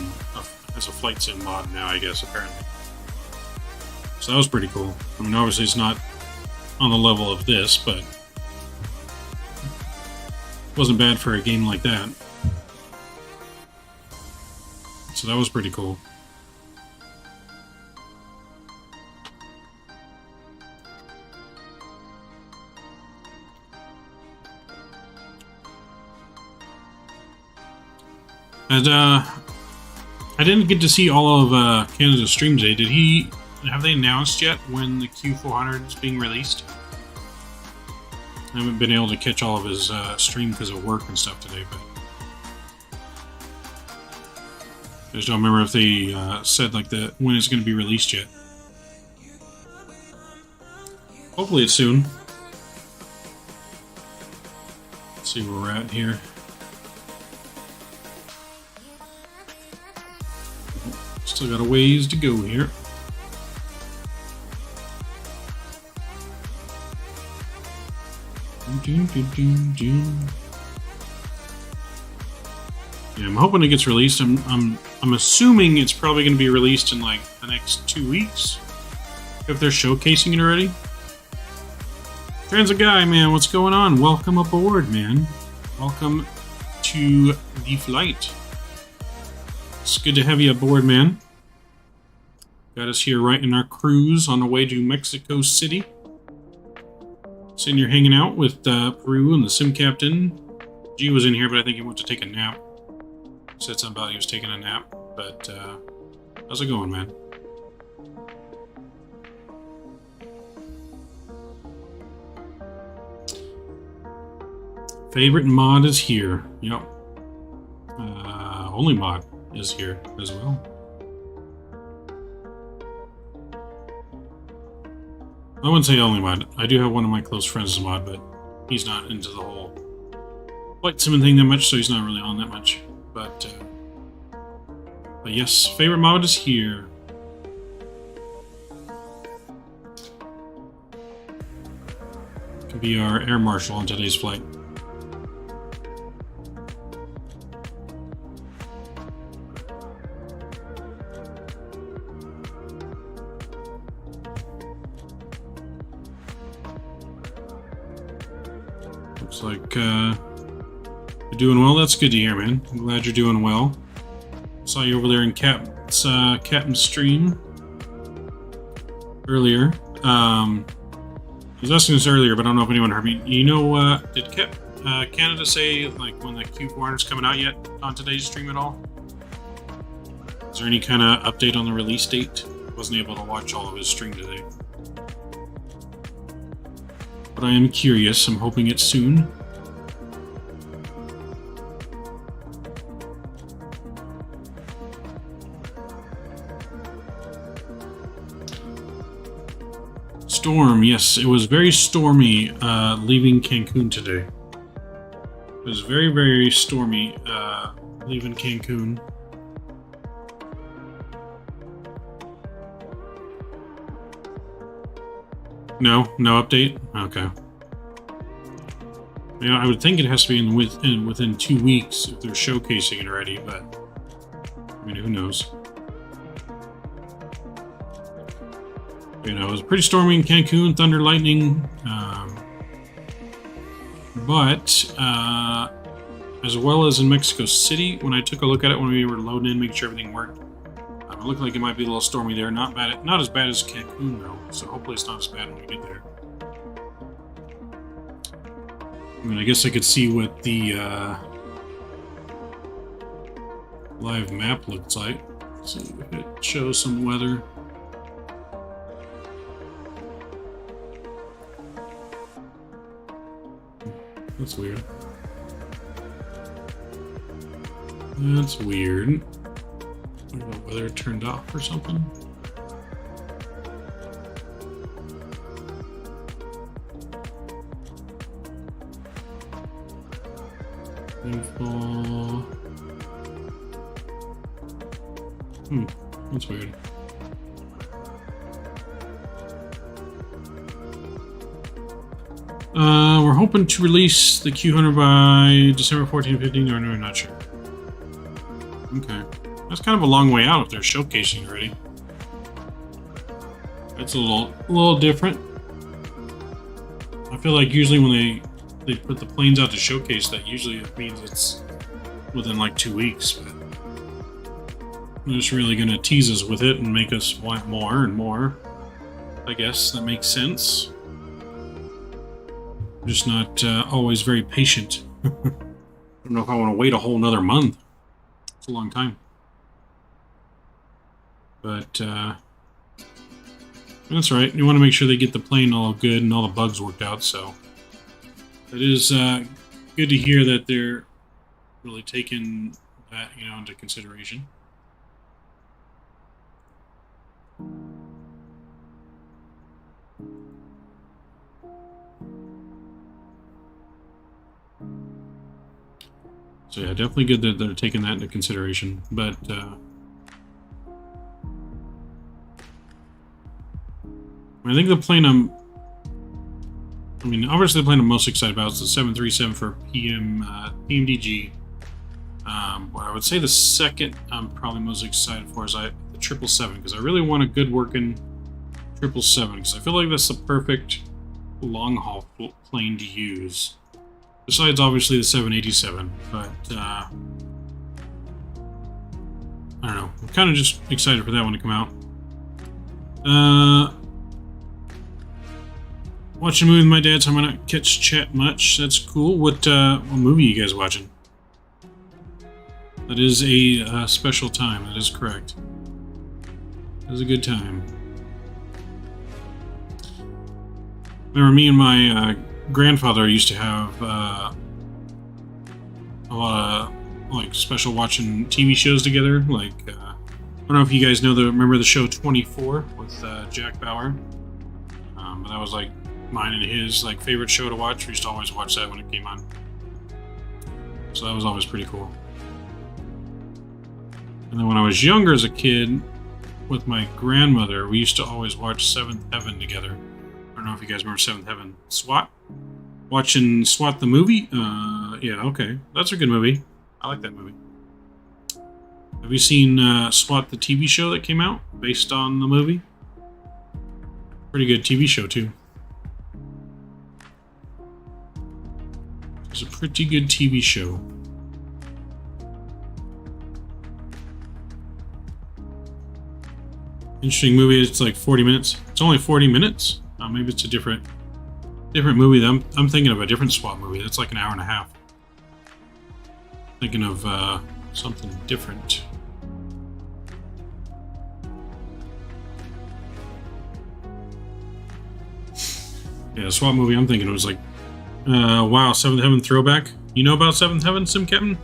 as a flight sim mod now, I guess, apparently. So that was pretty cool. I mean, obviously it's not on the level of this, but it wasn't bad for a game like that. So that was pretty cool. And I didn't get to see all of Canada's stream today. Have they announced yet when the Q400 is being released? I haven't been able to catch all of his stream because of work and stuff today, but I just don't remember if they said like when it's going to be released yet. Hopefully it's soon. Let's see where we're at here. Still got a ways to go here. Yeah, I'm hoping it gets released. I'm assuming it's probably going to be released in like the next 2 weeks, if they're showcasing it already. Transit guy, man, what's going on? Welcome aboard, man. Welcome to the flight. It's good to have you aboard, man. Got us here right in our cruise on the way to Mexico City. Sitting here hanging out with Peru and the sim captain. G was in here, but I think he went to take a nap. Said something about he was taking a nap, but How's it going, man? Favorite mod is here. Yep. Only mod is here as well. I wouldn't say only mod. I do have one of my close friends as a mod, but he's not into the whole flight sim thing that much, so he's not really on that much. But yes, favorite mod is here. Could be our air marshal on today's flight. Looks like you're doing well. That's good to hear, man. I'm glad you're doing well. Saw you over there in Captain's stream earlier. I was asking this earlier, but I don't know if anyone heard me. You know, did Canada say like when the Q400 is coming out yet on today's stream at all? Is there any kind of update on the release date? I wasn't able to watch all of his stream today. But I am curious. I'm hoping it's soon. Storm, yes, it was very stormy leaving Cancun today. It was very, very stormy leaving Cancun. No update? Okay. You know, I would think it has to be within 2 weeks if they're showcasing it already, but I mean, who knows? You know, it was pretty stormy in Cancun, thunder, lightning, but as well as in Mexico City, when I took a look at it when we were loading in, making sure everything worked, it looked like it might be a little stormy there. Not as bad as Cancun though, so hopefully it's not as bad when we get there. I mean, I guess I could see what the live map looks like. Let's see if it shows some weather. That's weird. That's weird. I don't know whether it turned off or something. Rainfall. That's weird. We're hoping to release the Q100 by December 14, 15, or no, I'm not sure. Okay. That's kind of a long way out if they're showcasing already. That's a little different. I feel like usually when they put the planes out to showcase, that usually it means it's within like 2 weeks, but they're just really going to tease us with it and make us want more and more. I guess that makes sense. I'm just not always very patient. I don't know if I want to wait a whole nother month. It's a long time. But that's right. You want to make sure they get the plane all good and all the bugs worked out. So it is good to hear that they're really taking that, you know, into consideration. So yeah, definitely good that they're taking that into consideration. But I think the plane obviously the plane I'm most excited about is the 737 for PMDG. But I would say the second I'm probably most excited for is the 777, because I really want a good working 777, because I feel like that's the perfect long haul plane to use. Besides, obviously, the 787, but I don't know. I'm kind of just excited for that one to come out. Watching a movie with my dad, so I might not catch chat much. That's cool. What movie are you guys watching? That is a special time. That is correct. It was a good time. Remember, me and my grandfather used to have a lot of like special watching TV shows together. Like, I don't know if you guys remember the show 24 with Jack Bauer. But that was like mine and his like favorite show to watch. We used to always watch that when it came on. So that was always pretty cool. And then when I was younger as a kid, with my grandmother, we used to always watch Seventh Heaven together. I don't know if you guys remember Seventh Heaven. SWAT? Watching SWAT the movie? Yeah, okay. That's a good movie. I like that movie. Have you seen SWAT the TV show that came out based on the movie? Pretty good TV show, too. It's a pretty good TV show. Interesting movie. It's like 40 minutes. It's only 40 minutes. Maybe it's a different movie. I'm thinking of a different SWAT movie. That's like an hour and a half. Thinking of something different. Yeah, the SWAT movie I'm thinking it was like, wow, Seventh Heaven throwback. You know about Seventh Heaven, Sim Captain?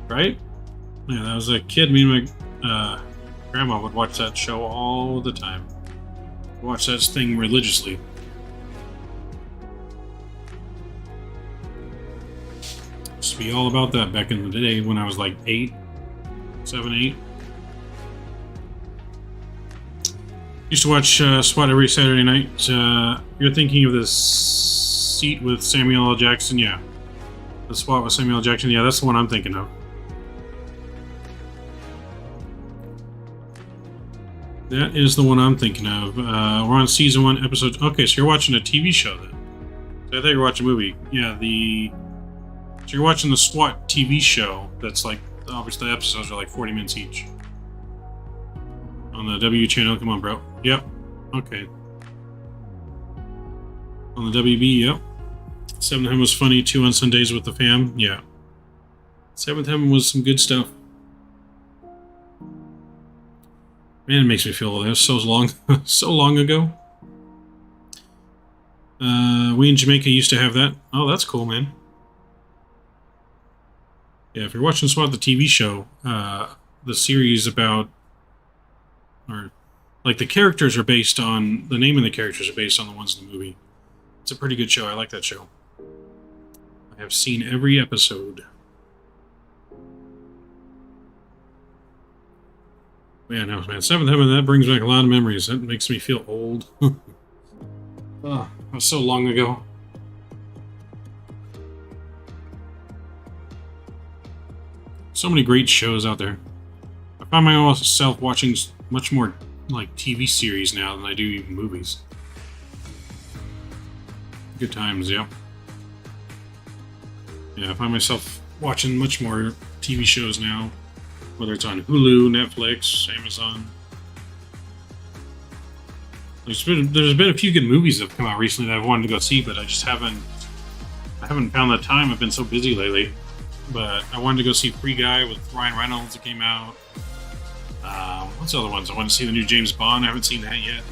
Right? Yeah, that was a kid. Me and my grandma would watch that show all the time. Watch that thing religiously. Used to be all about that back in the day when I was like 7, 8. Used to watch SWAT every Saturday night. You're thinking of the seat with Samuel L. Jackson? Yeah. The SWAT with Samuel L. Jackson? Yeah, that's the one I'm thinking of. That is the one I'm thinking of. We're on season 1, episode... Okay, so you're watching a TV show then. So I thought you were watching a movie. Yeah, So you're watching the SWAT TV show that's like... Obviously, the episodes are like 40 minutes each. On the W channel. Come on, bro. Yep. Okay. On the WB, yep. Seventh Heaven was funny, 2 on Sundays with the fam. Yeah. Seventh Heaven was some good stuff. Man, it makes me feel that was so long, so long ago. We in Jamaica used to have that. Oh, that's cool, man. Yeah, if you're watching SWAT the TV show, the series about, or like the characters are based on, the name of the characters are based on the ones in the movie. It's a pretty good show. I like that show. I have seen every episode. Man, no, man. Seventh Heaven, that brings back a lot of memories. That makes me feel old. Oh, that was so long ago. So many great shows out there. I find myself watching much more like TV series now than I do even movies. Good times, yeah. Yeah, I find myself watching much more TV shows now. Whether it's on Hulu, Netflix, Amazon. There's been a few good movies that have come out recently that I've wanted to go see, but I just haven't found the time. I've been so busy lately. But I wanted to go see Free Guy with Ryan Reynolds that came out. What's the other ones? I want to see the new James Bond. I haven't seen that yet.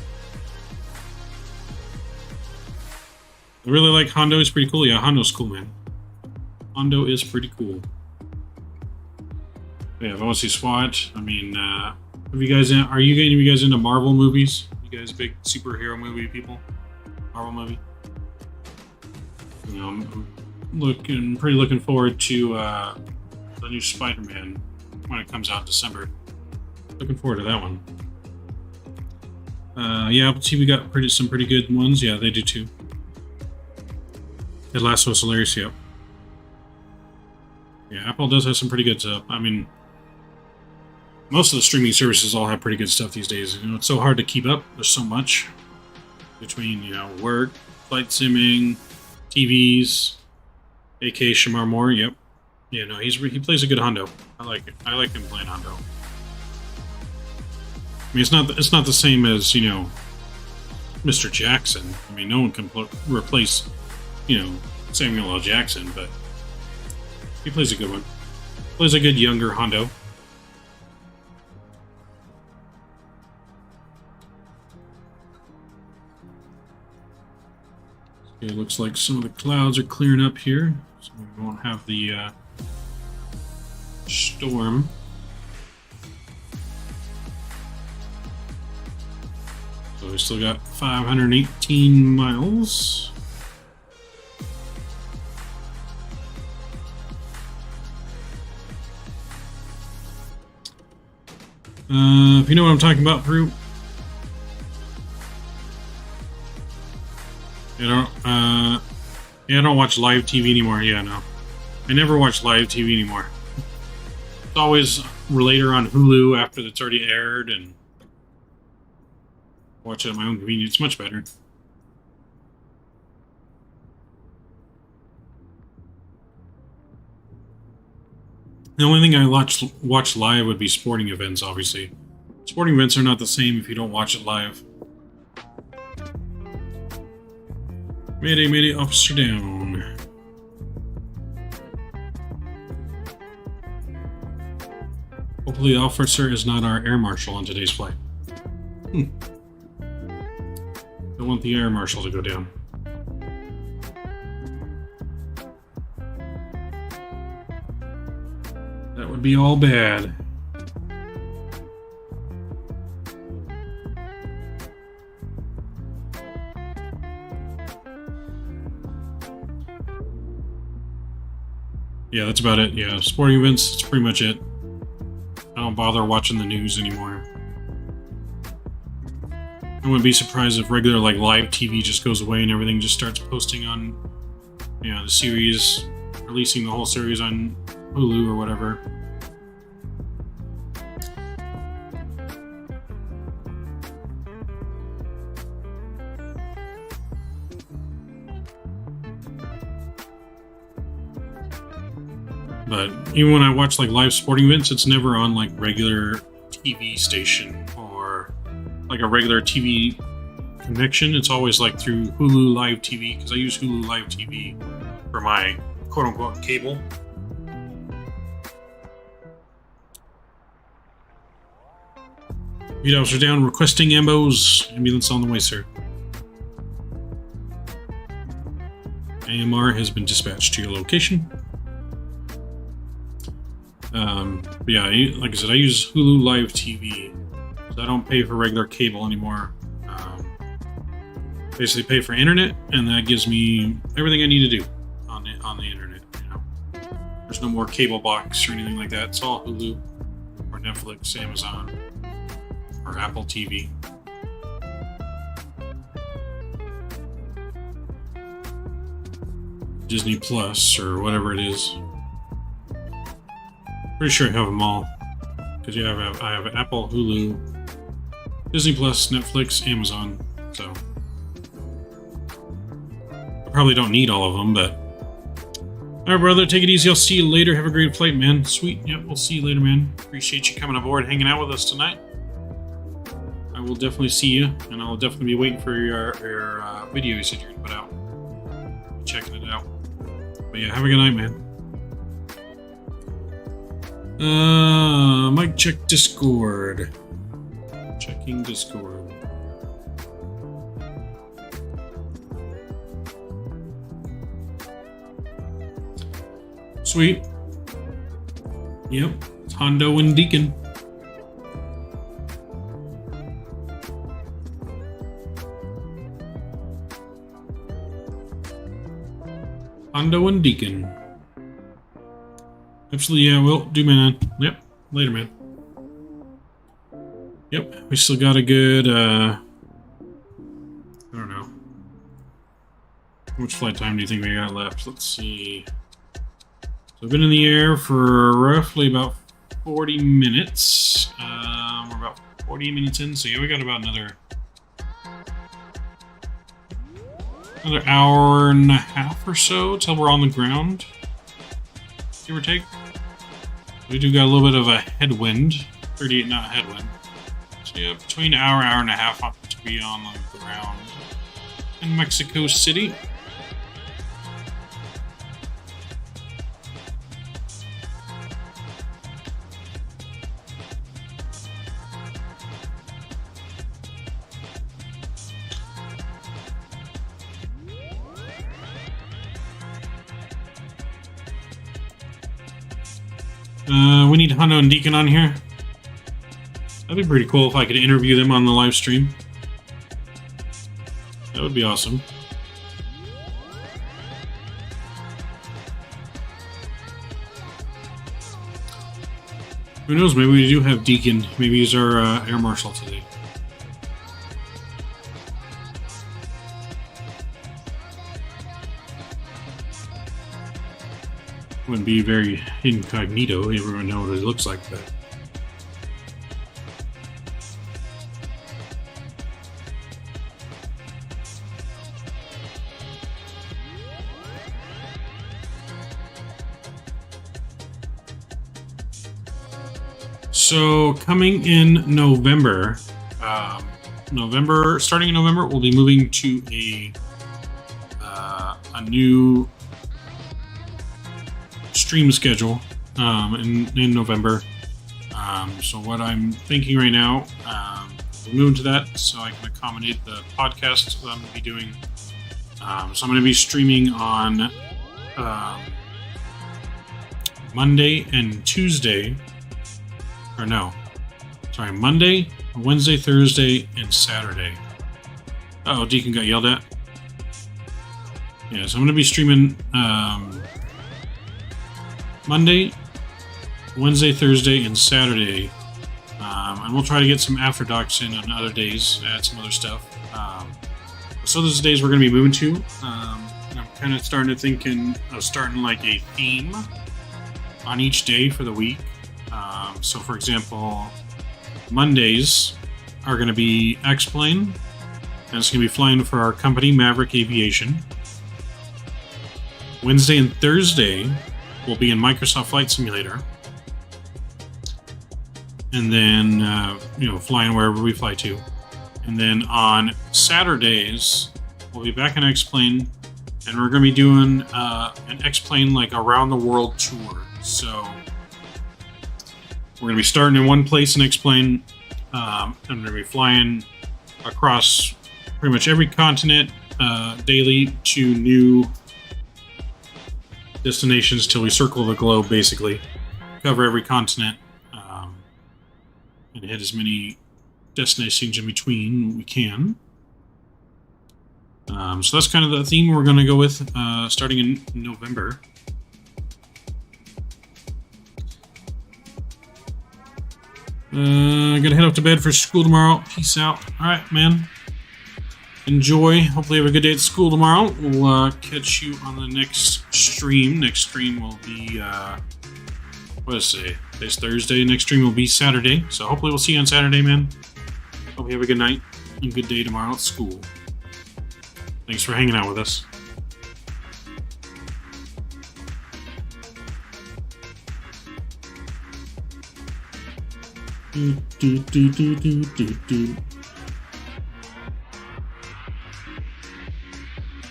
I really like Hondo. It's pretty cool. Yeah, Hondo's cool, man. Hondo is pretty cool. Yeah, if I want to see SWAT, I mean, are you guys into Marvel movies? You guys big superhero movie people? Marvel movie? You know, I'm looking forward to the new Spider-Man when it comes out in December. Looking forward to that one. Yeah, Apple TV got some pretty good ones. Yeah, they do too. Ted Lasso's hilarious, yep. Yeah, Apple does have some pretty good stuff. I mean, most of the streaming services all have pretty good stuff these days. You know, it's so hard to keep up. There's so much between, you know, work, flight simming, TVs. AK Shamar Moore, yep. Yeah, no, he plays a good Hondo. I like it. I like him playing Hondo. I mean, it's not the same as, you know, Mr. Jackson. I mean, no one can replace, you know, Samuel L. Jackson, but he plays a good one. Plays a good younger Hondo. Okay, it looks like some of the clouds are clearing up here, so we won't have the storm. So we still got 518 miles. If you know what I'm talking about, Peru. I don't watch live TV anymore. Yeah, no. I never watch live TV anymore. It's always later on Hulu after it's already aired, and watch it at my own convenience. It's much better. The only thing I watch live would be sporting events, obviously. Sporting events are not the same if you don't watch it live. Mayday, mayday, officer down. Hopefully the officer is not our air marshal on today's flight. Don't want the air marshal to go down. That would be all bad. Yeah, that's about it. Yeah, sporting events, that's pretty much it. I don't bother watching the news anymore. I wouldn't be surprised if regular like live TV just goes away and everything just starts posting on, you know, the series, releasing the whole series on Hulu or whatever. But even when I watch like live sporting events, it's never on like regular TV station or like a regular TV connection. It's always like through Hulu Live TV, because I use Hulu Live TV for my quote-unquote cable. Lead officer down, requesting ambos. Ambulance on the way, sir. AMR has been dispatched to your location. But yeah, like I said, I use Hulu Live TV, so I don't pay for regular cable anymore. Basically pay for internet, and that gives me everything I need to do on the internet. You know, there's no more cable box or anything like that. It's all Hulu or Netflix, Amazon, or Apple TV. Disney Plus or whatever it is. Pretty sure I have them all, because yeah, I have Apple, Hulu, Disney Plus, Netflix, Amazon. So I probably don't need all of them, but all right, brother, take it easy. I'll see you later. Have a great flight, man. Sweet. Yep, we'll see you later, man. Appreciate you coming aboard, hanging out with us tonight. I will definitely see you, and I'll definitely be waiting for your videos that you're gonna put out. Checking it out. But yeah, have a good night, man. Mic check Discord. Checking Discord. Sweet. Yep, it's Hondo and Deacon. Hondo and Deacon. Absolutely, yeah, will do, man. Yep, later, man. Yep, we still got a good, I don't know. How much flight time do you think we got left? Let's see. So we've been in the air for roughly about 40 minutes. We're about 40 minutes in, so yeah, we got about another hour and a half or so till we're on the ground, give or take. We do got a little bit of a headwind, 38 knot headwind. So yeah, between an hour and a half to be on the ground in Mexico City. We need Hundo and Deacon on here. That'd be pretty cool if I could interview them on the live stream. That would be awesome. Who knows, maybe we do have Deacon. Maybe he's our air marshal today. Wouldn't be very incognito. Everyone knows what it looks like, but... So coming in November, starting in November, we'll be moving to a new stream schedule in November. So what I'm thinking right now, we're moving to that so I can accommodate the podcast that I'm going to be doing. So I'm going to be streaming on Monday and Tuesday. Or no, sorry, Monday, Wednesday, Thursday, and Saturday. Uh-oh, Deacon got yelled at. Yeah, so I'm going to be streaming Monday, Wednesday, Thursday, and Saturday. And we'll try to get some after docs in on other days, add some other stuff. So those days we're going to be moving to. And I'm kind of starting to think of starting like a theme on each day for the week. So for example, Mondays are going to be X-Plane, and it's going to be flying for our company, Maverick Aviation. Wednesday and Thursday will be in Microsoft Flight Simulator. And then, flying wherever we fly to. And then on Saturdays, we'll be back in X-Plane, and we're going to be doing an X-Plane like around the world tour. So we're going to be starting in one place in X-Plane, and we're going to be flying across pretty much every continent daily to new destinations till we circle the globe, basically. Cover every continent and hit as many destinations in between we can. So that's kind of the theme we're going to go with starting in November. Gonna head up to bed for school tomorrow. Peace out. Alright, man. Enjoy. Hopefully you have a good day at school tomorrow. We'll catch you on the next stream. Next stream will be, what is it? Today's Thursday. Next stream will be Saturday. So hopefully we'll see you on Saturday, man. Hope you have a good night and good day tomorrow at school. Thanks for hanging out with us.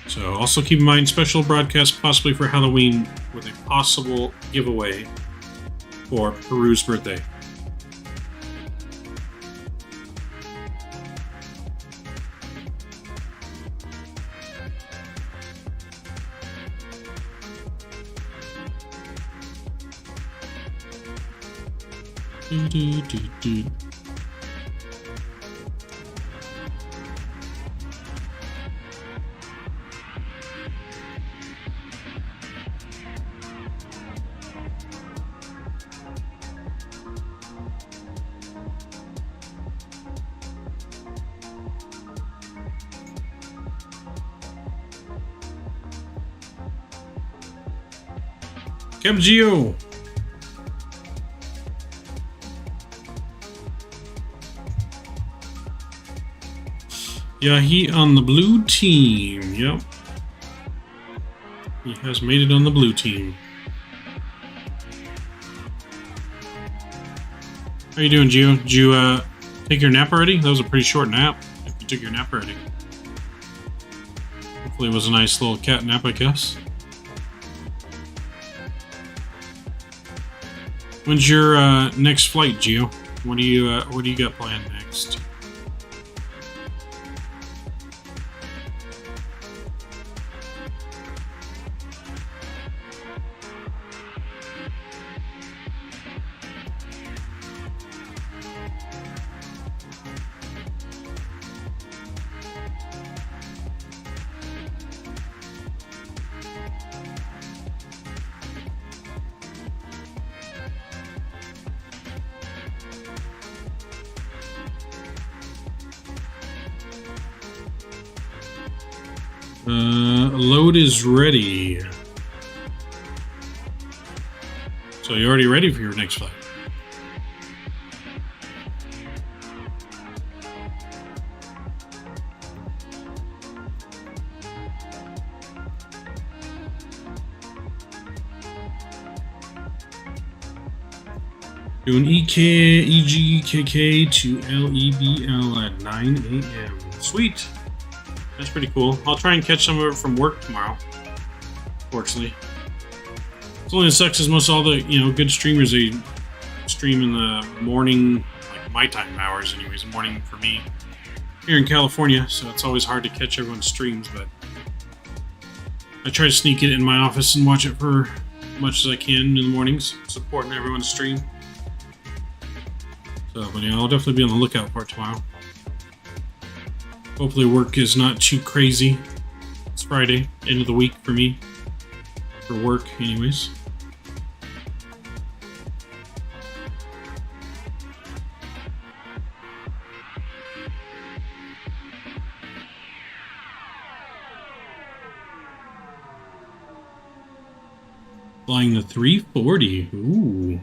So also keep in mind, special broadcast possibly for Halloween with a possible giveaway for Peru's birthday. Cap Geo. Yeah, he on the blue team. Yep. He has made it on the blue team. How you doing, Gio? Did you take your nap already? That was a pretty short nap. If you took your nap already. Hopefully it was a nice little cat nap, I guess. When's your next flight, Gio? What do you got planned next? Load is ready. So you're already ready for your next flight. Doing EG, KK to LEBL at 9 a.m. Sweet. That's pretty cool. I'll try and catch some of it from work tomorrow. Fortunately. It's only that sucks is most all the, good streamers, they stream in the morning, like my time hours anyways, morning for me here in California, so it's always hard to catch everyone's streams, but I try to sneak it in my office and watch it for as much as I can in the mornings, supporting everyone's stream. So, but I'll definitely be on the lookout for it tomorrow. Hopefully work is not too crazy. It's Friday, end of the week for me. For work, anyways. Flying the 340. Ooh.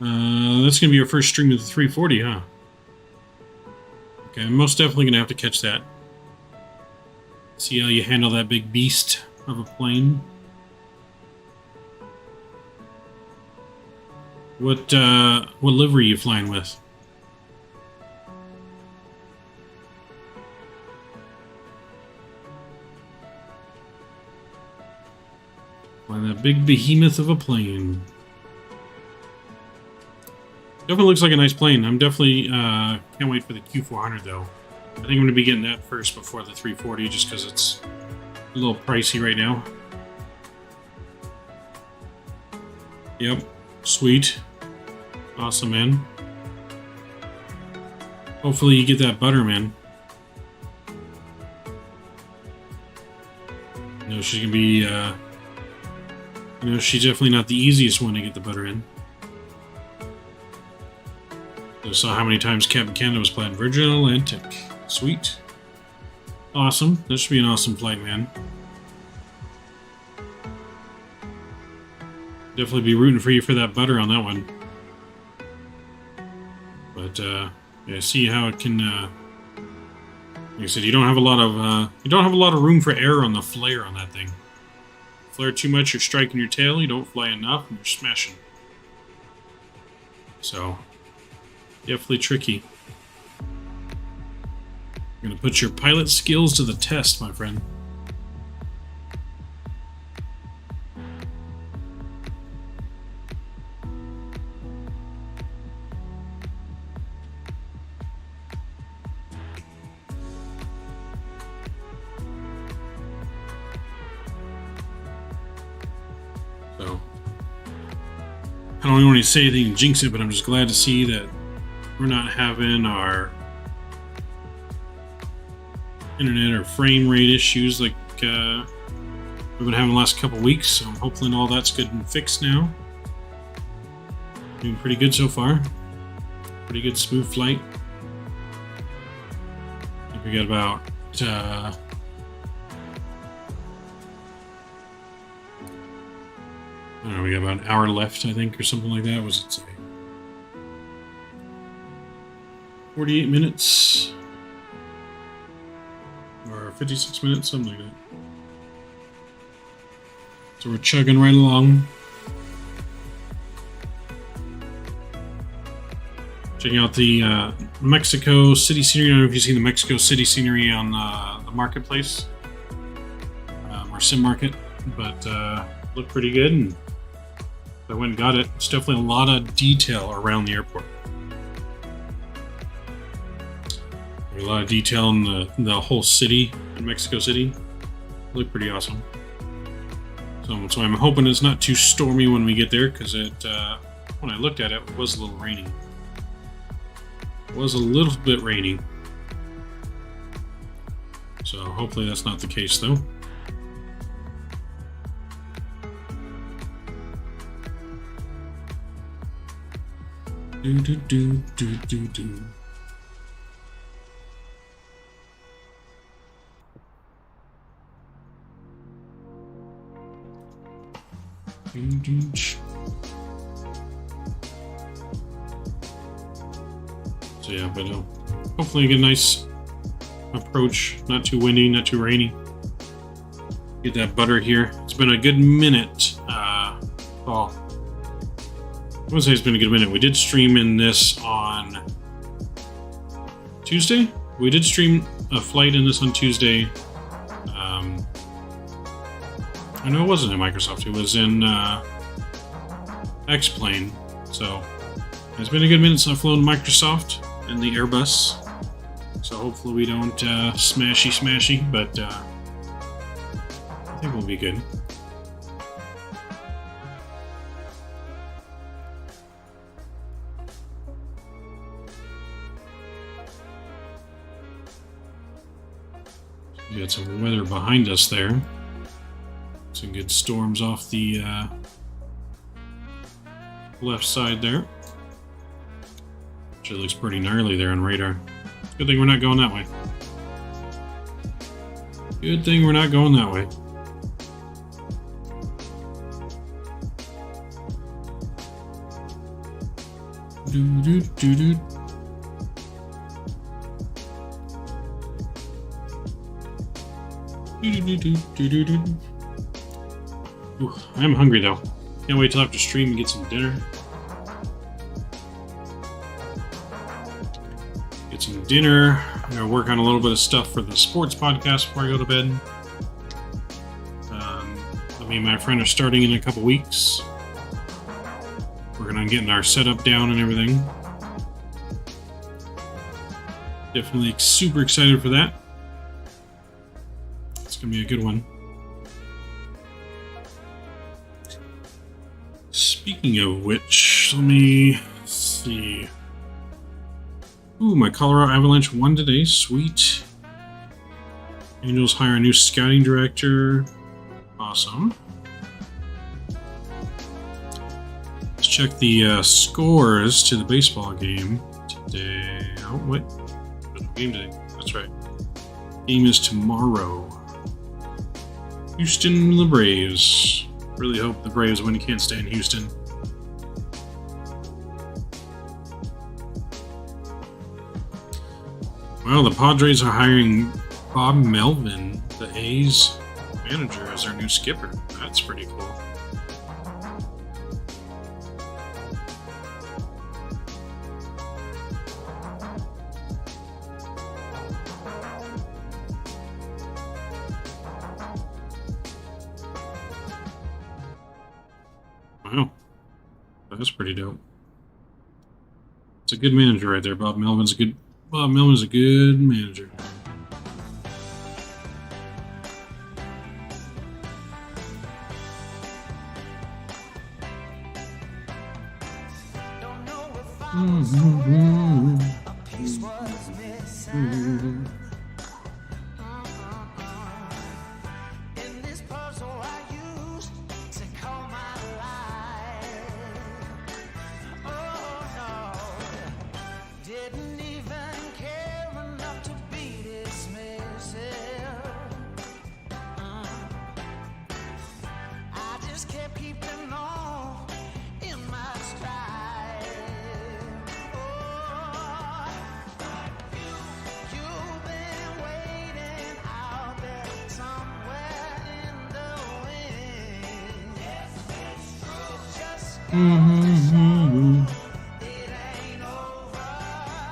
That's going to be your first stream of the 340, huh? Okay, I'm most definitely going to have to catch that. See how you handle that big beast of a plane. What livery are you flying with? Flying that big behemoth of a plane. Definitely looks like a nice plane. I'm definitely can't wait for the Q400 though. I think I'm going to be getting that first before the 340 just because it's a little pricey right now. Yep, sweet. Awesome, man. Hopefully you get that butter, man. She's going to be, she's definitely not the easiest one to get the butter in. I saw how many times Captain Canada was playing Virgin Atlantic. Sweet. Awesome. This should be an awesome flight, man. Definitely be rooting for you for that butter on that one. But yeah, see how it can. Like I said, you don't have a lot of room for error on the flare on that thing. Flare too much, you're striking your tail. You don't fly enough, and you're smashing. So. Definitely tricky. You're gonna put your pilot skills to the test, my friend. So, I don't want to say anything and jinx it, but I'm just glad to see that we're not having our internet or frame rate issues like we've been having the last couple weeks, so I'm hoping all that's good and fixed now. Doing pretty good so far. Pretty good smooth flight. I think we got about I don't know, we got about an hour left, I think, or something like that. What was it say? 48 minutes or 56 minutes, something like that. So we're chugging right along. Checking out the Mexico City scenery. I don't know if you've seen the Mexico City scenery on the marketplace or sim market, but looked pretty good. And I went and got it. It's definitely a lot of detail around the airport. There's a lot of detail in the whole city in Mexico City. Look pretty awesome. So I'm hoping it's not too stormy when we get there, because when I looked at it, it was a little rainy. It was a little bit rainy. So hopefully that's not the case though. Do do do do do do. So yeah, but hopefully get a nice approach. Not too windy, not too rainy. Get that butter here. It's been a good minute. Well, I wouldn't say it's been a good minute. We did stream in this on Tuesday. We did stream a flight in this on Tuesday. I know it wasn't in Microsoft. It was in X-Plane. So it's been a good minute since I've flown Microsoft and the Airbus. So hopefully we don't smashy, but I think we'll be good. We got some weather behind us there. Some good storms off the left side there. Actually looks pretty gnarly there on radar. Good thing we're not going that way. Good thing we're not going that way. Ooh, I'm hungry though. Can't wait till after stream and get some dinner. Get some dinner. I'm gonna work on a little bit of stuff for the sports podcast before I go to bed. Me and my friend are starting in a couple weeks. Working on getting our setup down and everything. Definitely super excited for that. It's gonna be a good one. Speaking of which, let me see. Ooh, my Colorado Avalanche won today. Sweet. Angels hire a new scouting director. Awesome. Let's check the scores to the baseball game today. Oh, wait. There's no game today. That's right. Game is tomorrow. Houston, the Braves. Really hope the Braves win. Can't stay in Houston. Well, the Padres are hiring Bob Melvin, the A's manager, as their new skipper. That's pretty cool. Wow. That's pretty dope. It's a good manager right there. Bob Melvin's a good manager.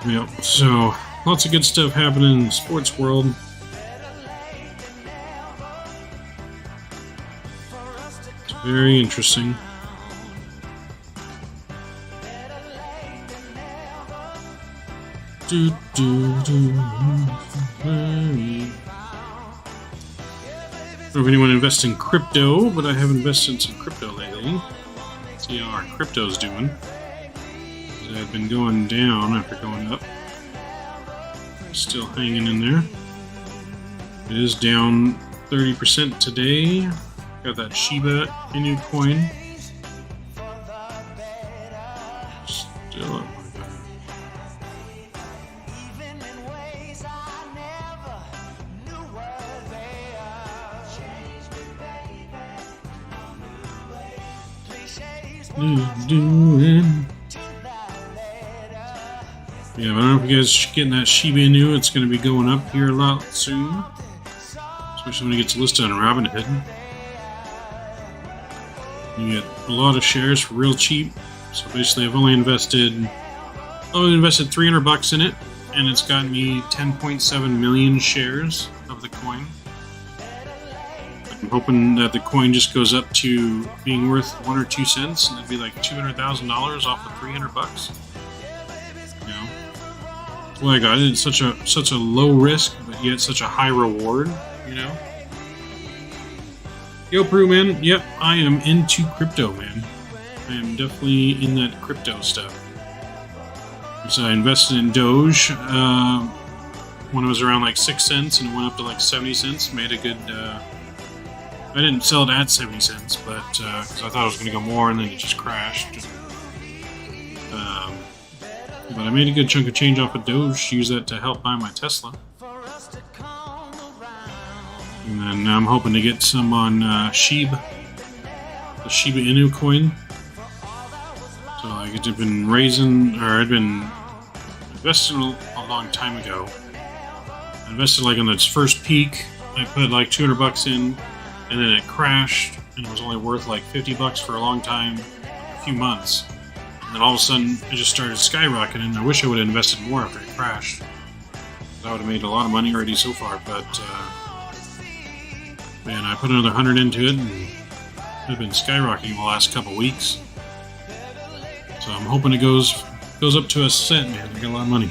Yep, so lots of good stuff happening in the sports world. It's very interesting. I don't know if anyone invests in crypto, but I have invested in some crypto lately. See how our crypto's doing. It had been going down after going up. Still hanging in there. It is down 30% today. Got that Shiba Inu coin. Still up. doing. Yeah, I don't know if you guys are getting that Shiba Inu. It's going to be going up here a lot soon, especially when it gets listed on Robinhood. You get a lot of shares for real cheap. So basically, I've only invested $300 in it, and it's gotten me 10.7 million shares of the coin. I'm hoping that the coin just goes up to being worth 1 or 2 cents, and it'd be like $200,000 off of $300. You know, that's why I got it. It's such a low risk, but yet such a high reward. You know. Yo, Brew Man. Yep, I am into crypto, man. I am definitely in that crypto stuff. So I invested in Doge when it was around like 6 cents, and it went up to like 70 cents. Made a good. I didn't sell it at 70 cents, but because I thought it was going to go more, and then it just crashed. But I made a good chunk of change off of Doge. Use that to help buy my Tesla. And then I'm hoping to get some on SHIB, the Shiba Inu coin. So like I'd been investing a long time ago. I invested like on its first peak. I put like $200 in, and then it crashed, and it was only worth like $50 for a long time, a few months. And then all of a sudden, it just started skyrocketing. And I wish I would have invested more after it crashed. I would have made a lot of money already so far, but man, I put another 100 into it, and it's been skyrocketing the last couple weeks. So I'm hoping it goes up to a cent, man. I got a lot of money.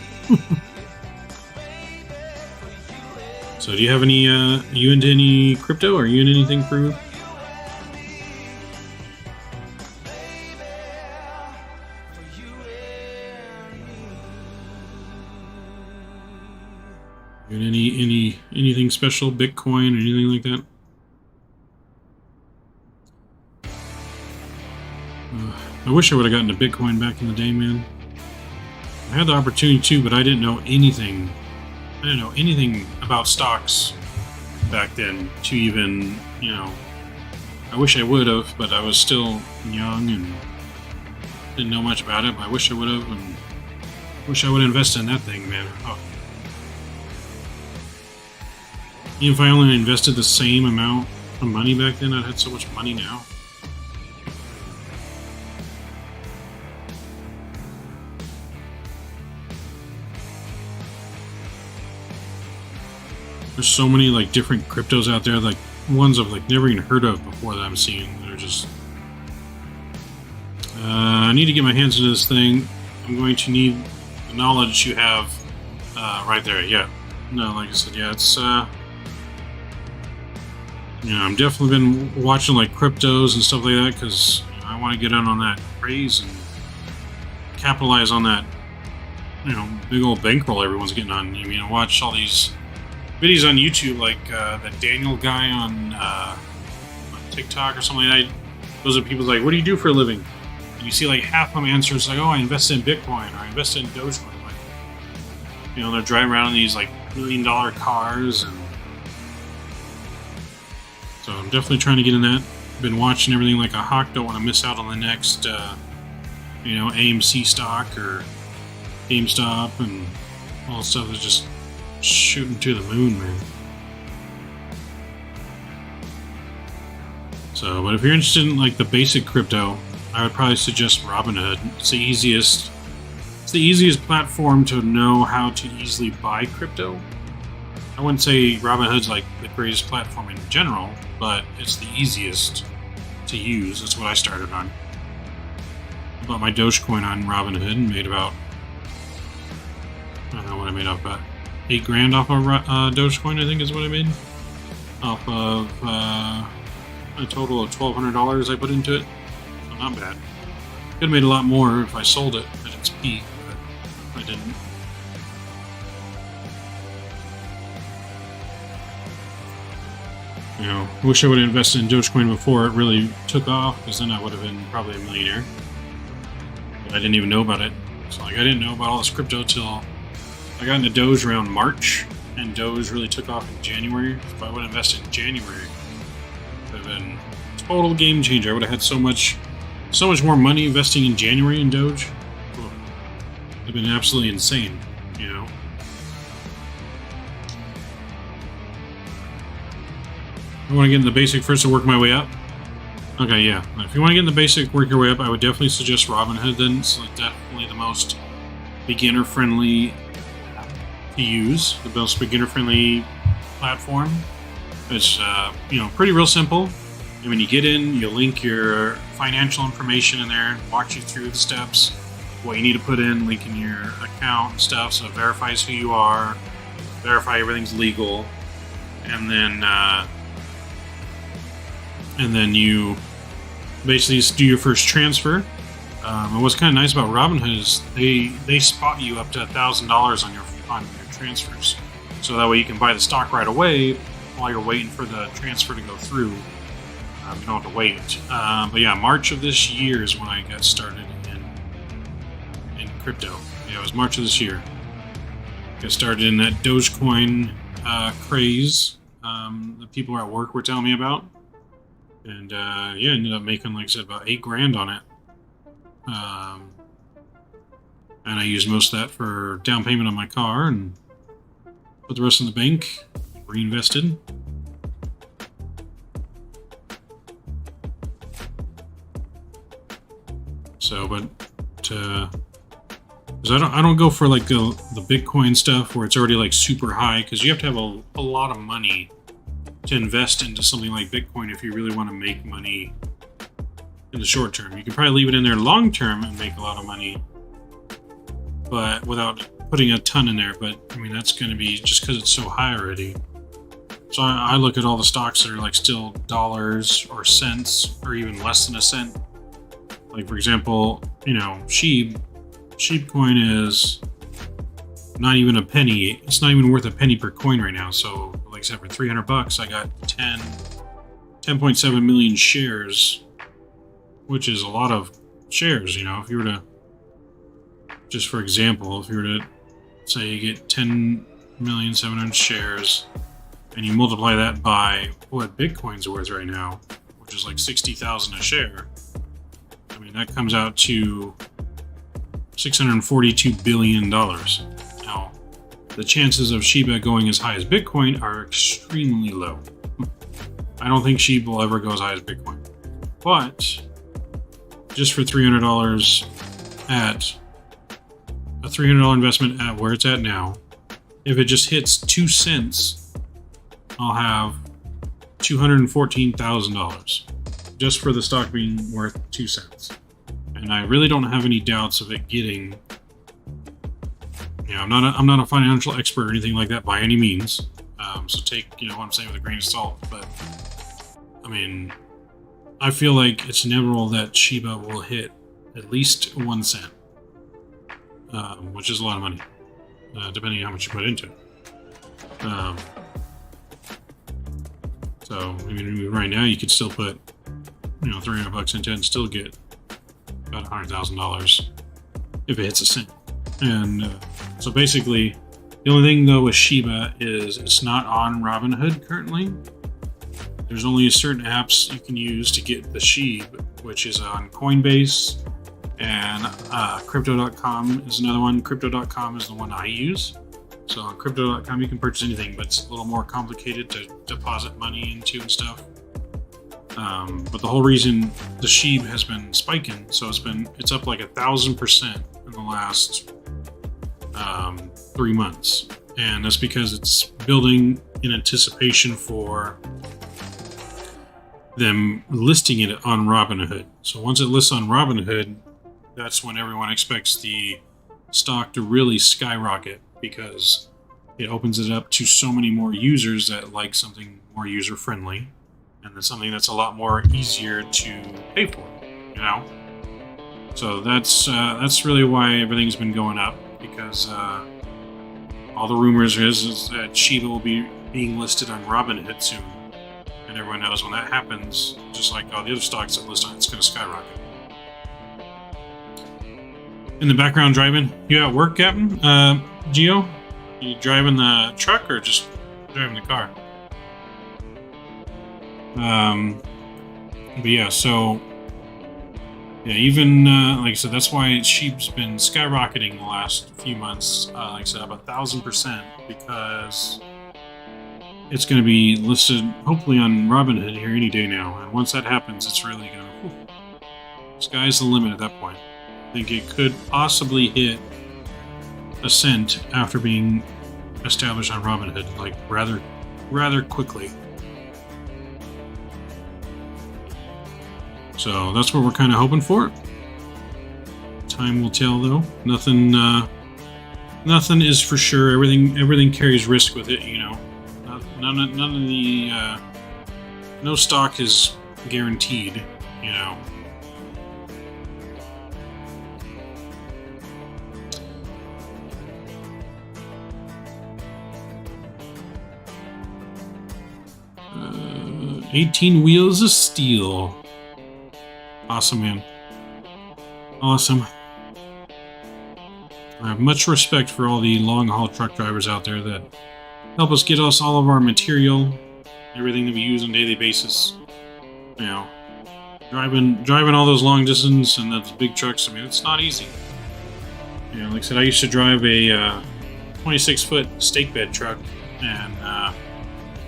So do you have any, you into any crypto? Are you into anything, Peru? You in anything special, Bitcoin or anything like that? I wish I would have gotten to Bitcoin back in the day, man. I had the opportunity to, but I didn't know anything. I didn't know anything about stocks back then to even, you know, I wish I would have, but I was still young and didn't know much about it, but I wish I would have, and wish I would have invested in that thing, man. Oh. Even if I only invested the same amount of money back then, I'd had so much money now. There's so many like different cryptos out there, like ones I've like never even heard of before that I'm seeing. They're just. I need to get my hands into this thing. I'm going to need the knowledge you have right there. Yeah. No, like I said, yeah, it's. You know, I've definitely been watching like cryptos and stuff like that because I want to get in on that craze and capitalize on that. You know, big old bankroll everyone's getting on. You mean, I watch all these videos on YouTube, like the Daniel guy on TikTok or something like that. Those are people like, what do you do for a living? And you see like half of them answers like, oh, I invested in Bitcoin or I invested in Dogecoin. Like, you know, they're driving around in these like $1 million cars, and so I'm definitely trying to get in that. Been watching everything like a hawk. Don't want to miss out on the next, you know, AMC stock or GameStop and all the stuff that's just shooting to the moon, man. So, but if you're interested in like the basic crypto, I would probably suggest Robinhood. It's the easiest. It's the easiest platform to know how to easily buy crypto. I wouldn't say Robinhood's like the greatest platform in general, but it's the easiest to use. That's what I started on. I bought my Dogecoin on Robinhood and made about, I don't know what I made off about $8,000 off of Dogecoin, I think is what I made. Off of a total of $1,200 I put into it. So not bad. Could have made a lot more if I sold it at its peak, but I didn't. You know, I wish I would have invested in Dogecoin before it really took off, because then I would have been probably a millionaire. But I didn't even know about it. So like I didn't know about all this crypto till I got into Doge around March, and Doge really took off in January. If I would have invested in January, it would have been a total game changer. I would have had so much so much more money investing in January in Doge. Well, they've been absolutely insane, you know. I want to get in the basic first to work my way up. Okay, yeah. If you want to get in the basic, work your way up, I would definitely suggest Robinhood then. It's like definitely the most beginner-friendly to use, the most beginner-friendly platform. It's, you know, pretty real simple. And when you get in, you link your financial information in there, walk you through the steps, what you need to put in, linking your account and stuff, so it verifies who you are, verify everything's legal, and then you basically just do your first transfer. And what's kind of nice about Robinhood is they spot you up to $1,000 on your transfers, so that way you can buy the stock right away while you're waiting for the transfer to go through. You don't have to wait. But yeah, March of this year is when I got started in crypto. Yeah, it was March of this year. Got started in that Dogecoin craze that people at work were telling me about. And yeah, ended up making, like I said, about $8 grand on it. And I used most of that for down payment on my car and put the rest in the bank, reinvested. So, but because I don't go for like the Bitcoin stuff where it's already like super high, because you have to have a lot of money to invest into something like Bitcoin if you really want to make money in the short term. You can probably leave it in there long term and make a lot of money, but without putting a ton in there. But I mean, that's going to be just because it's so high already. So I look at all the stocks that are like still dollars or cents or even less than a cent. Like, for example, you know, Sheepcoin is not even a penny. It's not even worth a penny per coin right now. So, like I said, for $300, I got 10.7 million shares, which is a lot of shares. You know, if you were to, just for example, if you were to say you get 10,700,000 shares and you multiply that by what Bitcoin's worth right now, which is like 60,000 a share. I mean, that comes out to $642 billion. Now, the chances of Shiba going as high as Bitcoin are extremely low. I don't think Shiba will ever go as high as Bitcoin. But, just for $300 at a $300 investment at where it's at now, if it just hits 2 cents, I'll have $214,000 just for the stock being worth 2 cents. And I really don't have any doubts of it getting, you know, I'm not a financial expert or anything like that by any means. So take, you know, what I'm saying with a grain of salt. But I mean, I feel like it's inevitable that Shiba will hit at least 1 cent, which is a lot of money, depending on how much you put into it. So, I mean, right now you could still put, you know, $300 into it and still get about $100,000 if it hits a cent. And so basically, the only thing though with Shiba is it's not on Robinhood currently. There's only certain apps you can use to get the SHIB, which is on Coinbase, and Crypto.com is another one. Crypto.com is the one I use. So on Crypto.com you can purchase anything, but it's a little more complicated to deposit money into and stuff. But the whole reason the SHIB has been spiking, so it's up like 1,000% in the last 3 months, and that's because it's building in anticipation for them listing it on Robinhood. So once it lists on Robinhood, that's when everyone expects the stock to really skyrocket, because it opens it up to so many more users that like something more user-friendly, and then something that's a lot more easier to pay for, you know? So that's really why everything's been going up, because all the rumors is that Shiba will be being listed on Robinhood soon. And everyone knows when that happens, just like all the other stocks that list on, it's going to skyrocket. In the background driving, you at work, Captain? Gio? You driving the truck or just driving the car? But yeah, so Yeah, even like I said, that's why sheep's been skyrocketing the last few months. Like I said, about 1,000%, because it's going to be listed hopefully on Robinhood here any day now. And once that happens, it's really going to. Sky's the limit at that point. I think it could possibly hit a cent after being established on Robinhood, like rather quickly. So that's what we're kind of hoping for. Time will tell, though. Nothing is for sure. Everything carries risk with it, you know. None of the no stock is guaranteed, you know. Uh, 18 wheels of steel. Awesome, man. Awesome. I have much respect for all the long-haul truck drivers out there that help us get us all of our material, everything that we use on a daily basis. You know, driving all those long distance and those big trucks. I mean, it's not easy. You know, like I said, I used to drive a 26-foot stake bed truck, and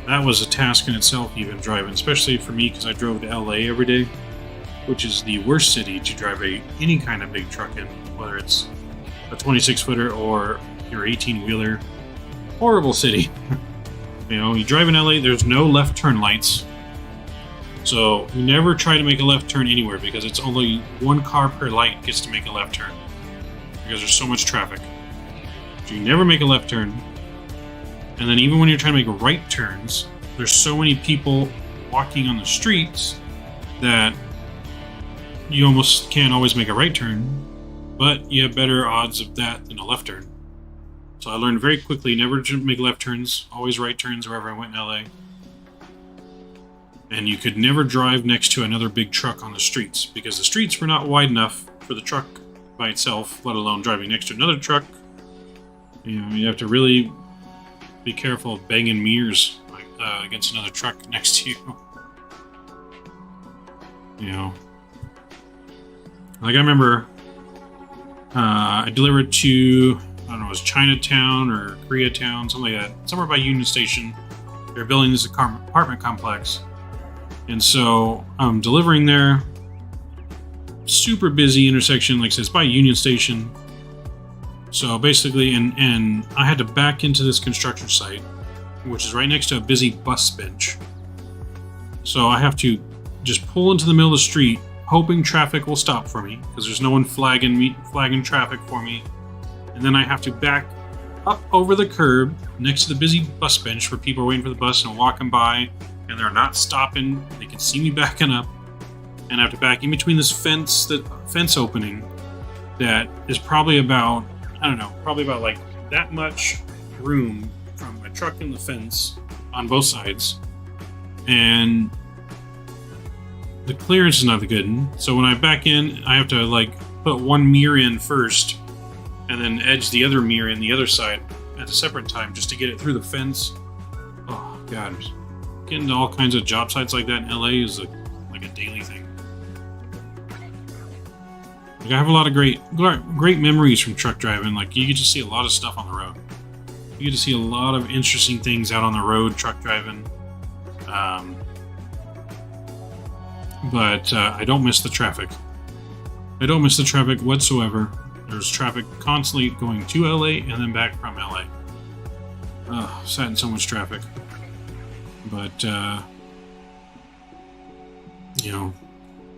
that was a task in itself, even driving, especially for me because I drove to LA every day, which is the worst city to drive any kind of big truck in, whether it's a 26-footer or your 18-wheeler. Horrible city. You know, you drive in LA, there's no left turn lights. So you never try to make a left turn anywhere because it's only one car per light gets to make a left turn because there's so much traffic. So you never make a left turn. And then even when you're trying to make right turns, there's so many people walking on the streets that you almost can't always make a right turn, but you have better odds of that than a left turn. So I learned very quickly never to make left turns, always right turns wherever I went in LA. And you could never drive next to another big truck on the streets because the streets were not wide enough for the truck by itself, let alone driving next to another truck. You know, you have to really be careful of banging mirrors against another truck next to you. You know, like I remember I delivered to, I don't know, it was Chinatown or Koreatown, something like that, somewhere by Union Station. They're building this apartment complex. And so I'm delivering there. Super busy intersection, like I said, it's by Union Station. So basically, and I had to back into this construction site, which is right next to a busy bus bench. So I have to just pull into the middle of the street, hoping traffic will stop for me, because there's no one flagging traffic for me. And then I have to back up over the curb next to the busy bus bench where people are waiting for the bus and walking by, and they're not stopping. They can see me backing up, and I have to back in between this fence opening that is probably about, I don't know, probably about like that much room from a truck and the fence on both sides. And the clearance is not that good. So when I back in, I have to like put one mirror in first and then edge the other mirror in the other side at a separate time just to get it through the fence. Oh God, getting to all kinds of job sites like that in LA is like a daily thing. Like I have a lot of great memories from truck driving. Like you get to see a lot of stuff on the road. You get to see a lot of interesting things out on the road truck driving. But I don't miss the traffic. I don't miss the traffic whatsoever. There's traffic constantly going to LA and then back from LA. Sat in so much traffic. But, you know,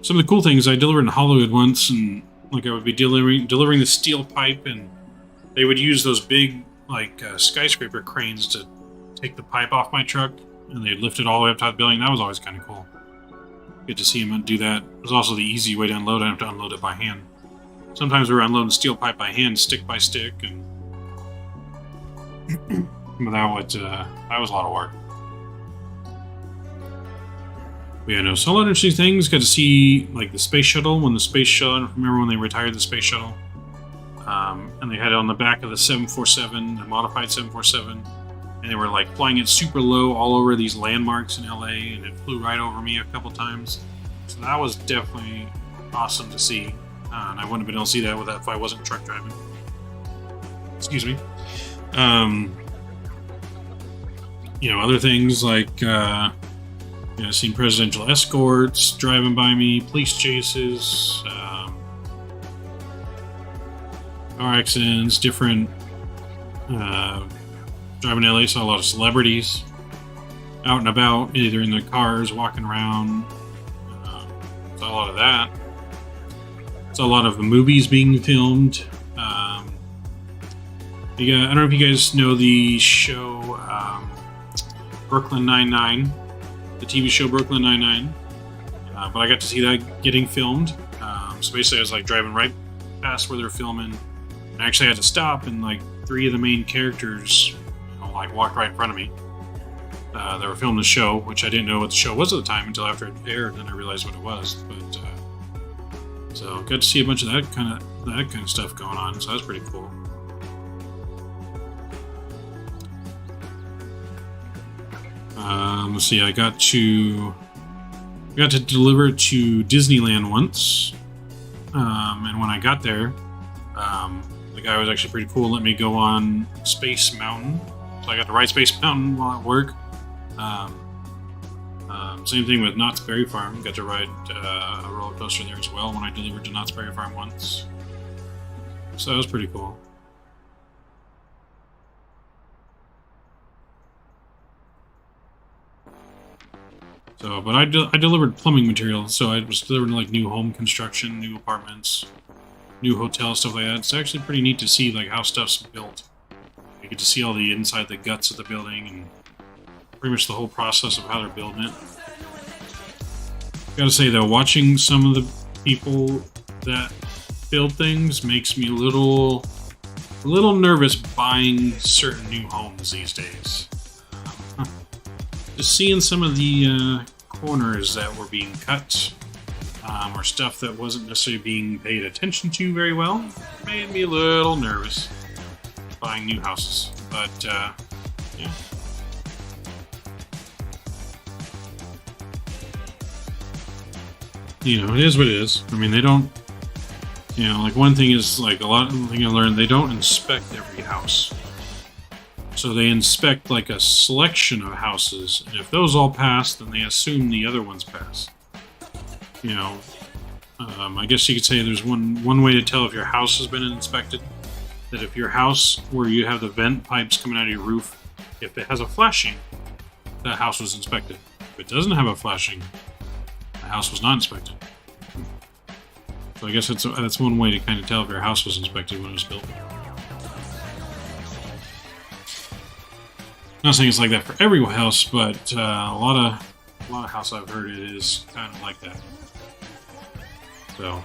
some of the cool things, I delivered in Hollywood once, and like I would be delivering the steel pipe, and they would use those big, like, skyscraper cranes to take the pipe off my truck, and they'd lift it all the way up to the building. That was always kind of cool. Get to see them do that. It was also the easy way to unload. I didn't have to unload it by hand. Sometimes we were unloading steel pipe by hand, stick by stick, and but that was a lot of work. But yeah, no, so a lot of interesting things. Got to see like the space shuttle I remember when they retired the space shuttle, and they had it on the back of the 747, the modified 747. And they were like flying it super low all over these landmarks in LA, and it flew right over me a couple times. So that was definitely awesome to see. And I wouldn't have been able to see that if I wasn't truck driving. Excuse me. You know, other things like, you know, seeing presidential escorts driving by me, police chases, car accidents, different, driving in LA, saw a lot of celebrities out and about, either in their cars, walking around. Saw a lot of that. Saw a lot of movies being filmed. I don't know if you guys know the show Brooklyn Nine-Nine, the TV show Brooklyn Nine-Nine, but I got to see that getting filmed. So basically I was like driving right past where they're filming. I actually had to stop, and like 3 of the main characters, you know, like walked right in front of me. They were filming the show, which I didn't know what the show was at the time until after it aired, and then I realized what it was. But so got to see a bunch of that kind of stuff going on. So that was pretty cool. Let's see. I got to deliver to Disneyland once, and when I got there, the guy was actually pretty cool. Let me go on Space Mountain, so I got to ride Space Mountain while at work. Same thing with Knott's Berry Farm. Got to ride a roller coaster there as well when I delivered to Knott's Berry Farm once. So that was pretty cool. So, but I delivered plumbing materials, so I was delivering like new home construction, new apartments, new hotels, stuff like that. It's actually pretty neat to see like how stuff's built. You get to see all the inside, the guts of the building, and pretty much the whole process of how they're building it. Gotta say though, watching some of the people that build things makes me a little nervous buying certain new homes these days. Just seeing some of the corners that were being cut, or stuff that wasn't necessarily being paid attention to very well, made me a little nervous buying new houses. But yeah. You know, it is what it is. I mean, they don't, you know, like one thing is, like a lot of the thing I learned, they don't inspect every house. So they inspect like a selection of houses, and if those all pass, then they assume the other ones pass. You know, I guess you could say there's one way to tell if your house has been inspected, that if your house, where you have the vent pipes coming out of your roof, if it has a flashing, that house was inspected. If it doesn't have a flashing, the house was not inspected. So I guess that's one way to kind of tell if your house was inspected when it was built. Not saying it's like that for every house, but a lot of houses I've heard it is kind of like that. So,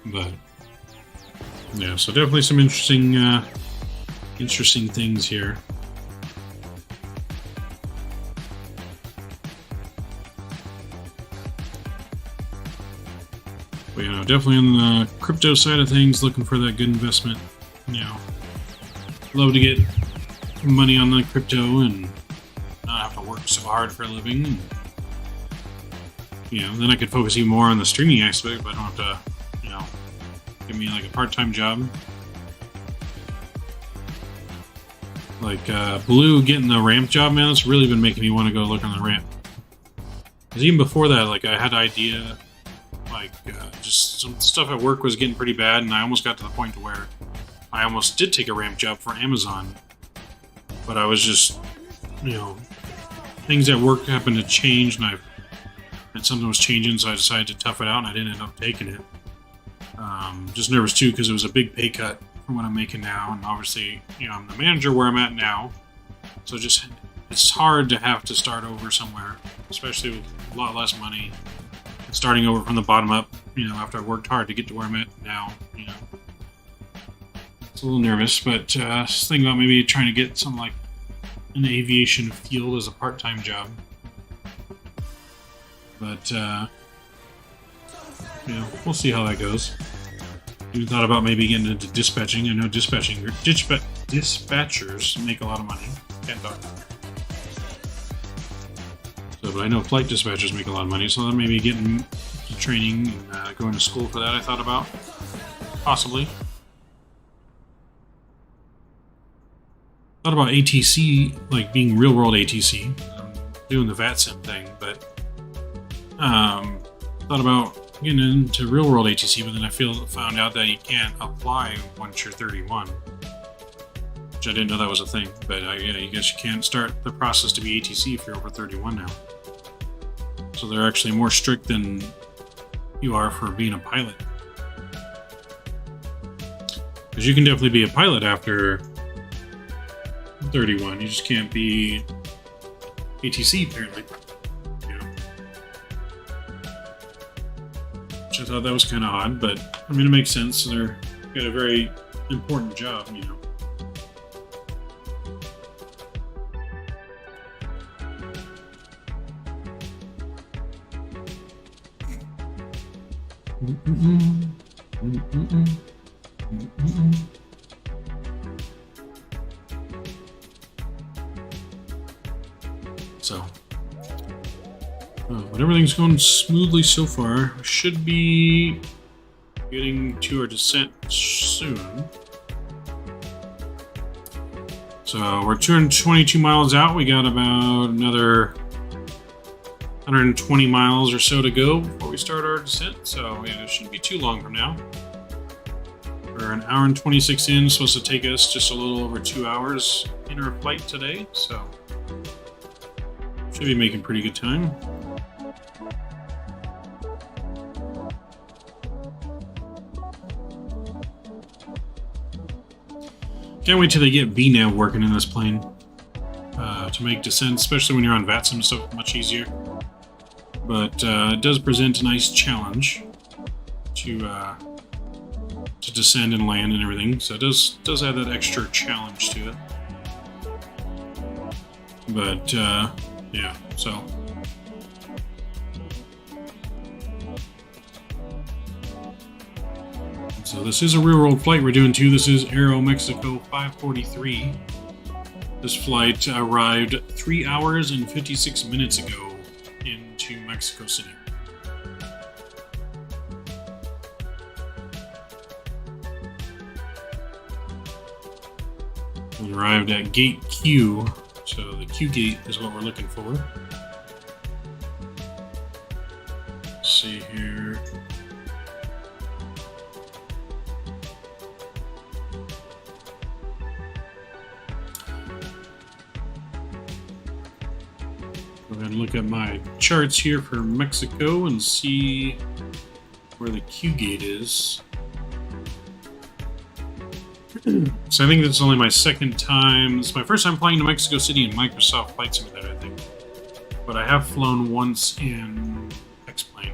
but yeah, so definitely some interesting things here. But, you know, definitely on the crypto side of things, looking for that good investment. You know, love to get money on the crypto and not have to work so hard for a living. And, you know, then I could focus even more on the streaming aspect, but I don't have to, you know, give me like a part-time job. Like Blue getting the ramp job, man, that's really been making me want to go look on the ramp. Because even before that, like I had an idea, like just some stuff at work was getting pretty bad, and I almost got to the point to where I almost did take a ramp job for Amazon, but I was just, you know, things at work happened to change, and something was changing, so I decided to tough it out, and I didn't end up taking it. Just nervous too, because it was a big pay cut from what I'm making now, and obviously, you know, I'm the manager where I'm at now, so just it's hard to have to start over somewhere, especially with a lot less money, and starting over from the bottom up. You know, after I worked hard to get to where I'm at now, you know. It's a little nervous, but just thinking about maybe trying to get some like an aviation field as a part-time job. But you know, we'll see how that goes. Even thought about maybe getting into dispatching. I know dispatchers make a lot of money. Can't talk. So, but I know flight dispatchers make a lot of money, so that may be getting to training and going to school for that. I thought about possibly. Thought about ATC, like being real world ATC, doing the VATSIM thing, but thought about getting into real world ATC, but then I found out that you can't apply once you're 31, which I didn't know that was a thing. But yeah, I guess you can't start the process to be ATC if you're over 31 now. So they're actually more strict than you are for being a pilot, because you can definitely be a pilot after 31. You just can't be ATC apparently. Yeah. Which I thought that was kind of odd, but I mean it makes sense. They're got a very important job, you know. So, but everything's going smoothly so far. We should be getting to our descent soon. So we're 222 miles out. We got about another 120 miles or so to go before we start our descent. So yeah, it shouldn't be too long from now. We're an hour and 26 in. Supposed to take us just a little over 2 hours in our flight today. So should be making pretty good time. Can't wait till they get VNAV working in this plane to make descent, especially when you're on VATSIM stuff, much easier. But it does present a nice challenge to descend and land and everything. So it does have that extra challenge to it. But yeah, so this is a real world flight we're doing too. This is Aeromexico 543. This flight arrived 3 hours and 56 minutes ago into Mexico City. We arrived at gate Q. So the Q gate is what we're looking for. Let's see here. Go ahead and look at my charts here for Mexico and see where the Q gate is. So I think this is only my second time. It's my first time flying to Mexico City in Microsoft Flight Simulator, I think. But I have flown once in X-Plane.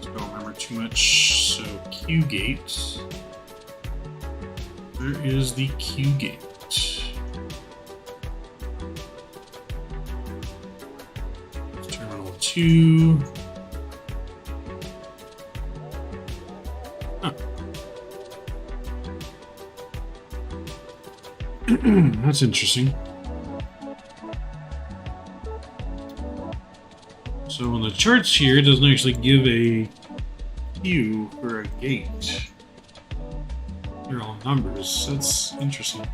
So don't remember too much. So Q gate. Where is the Q gate? Terminal 2. That's interesting. So on the charts here, it doesn't actually give a Q for a gate. They're all numbers. That's interesting.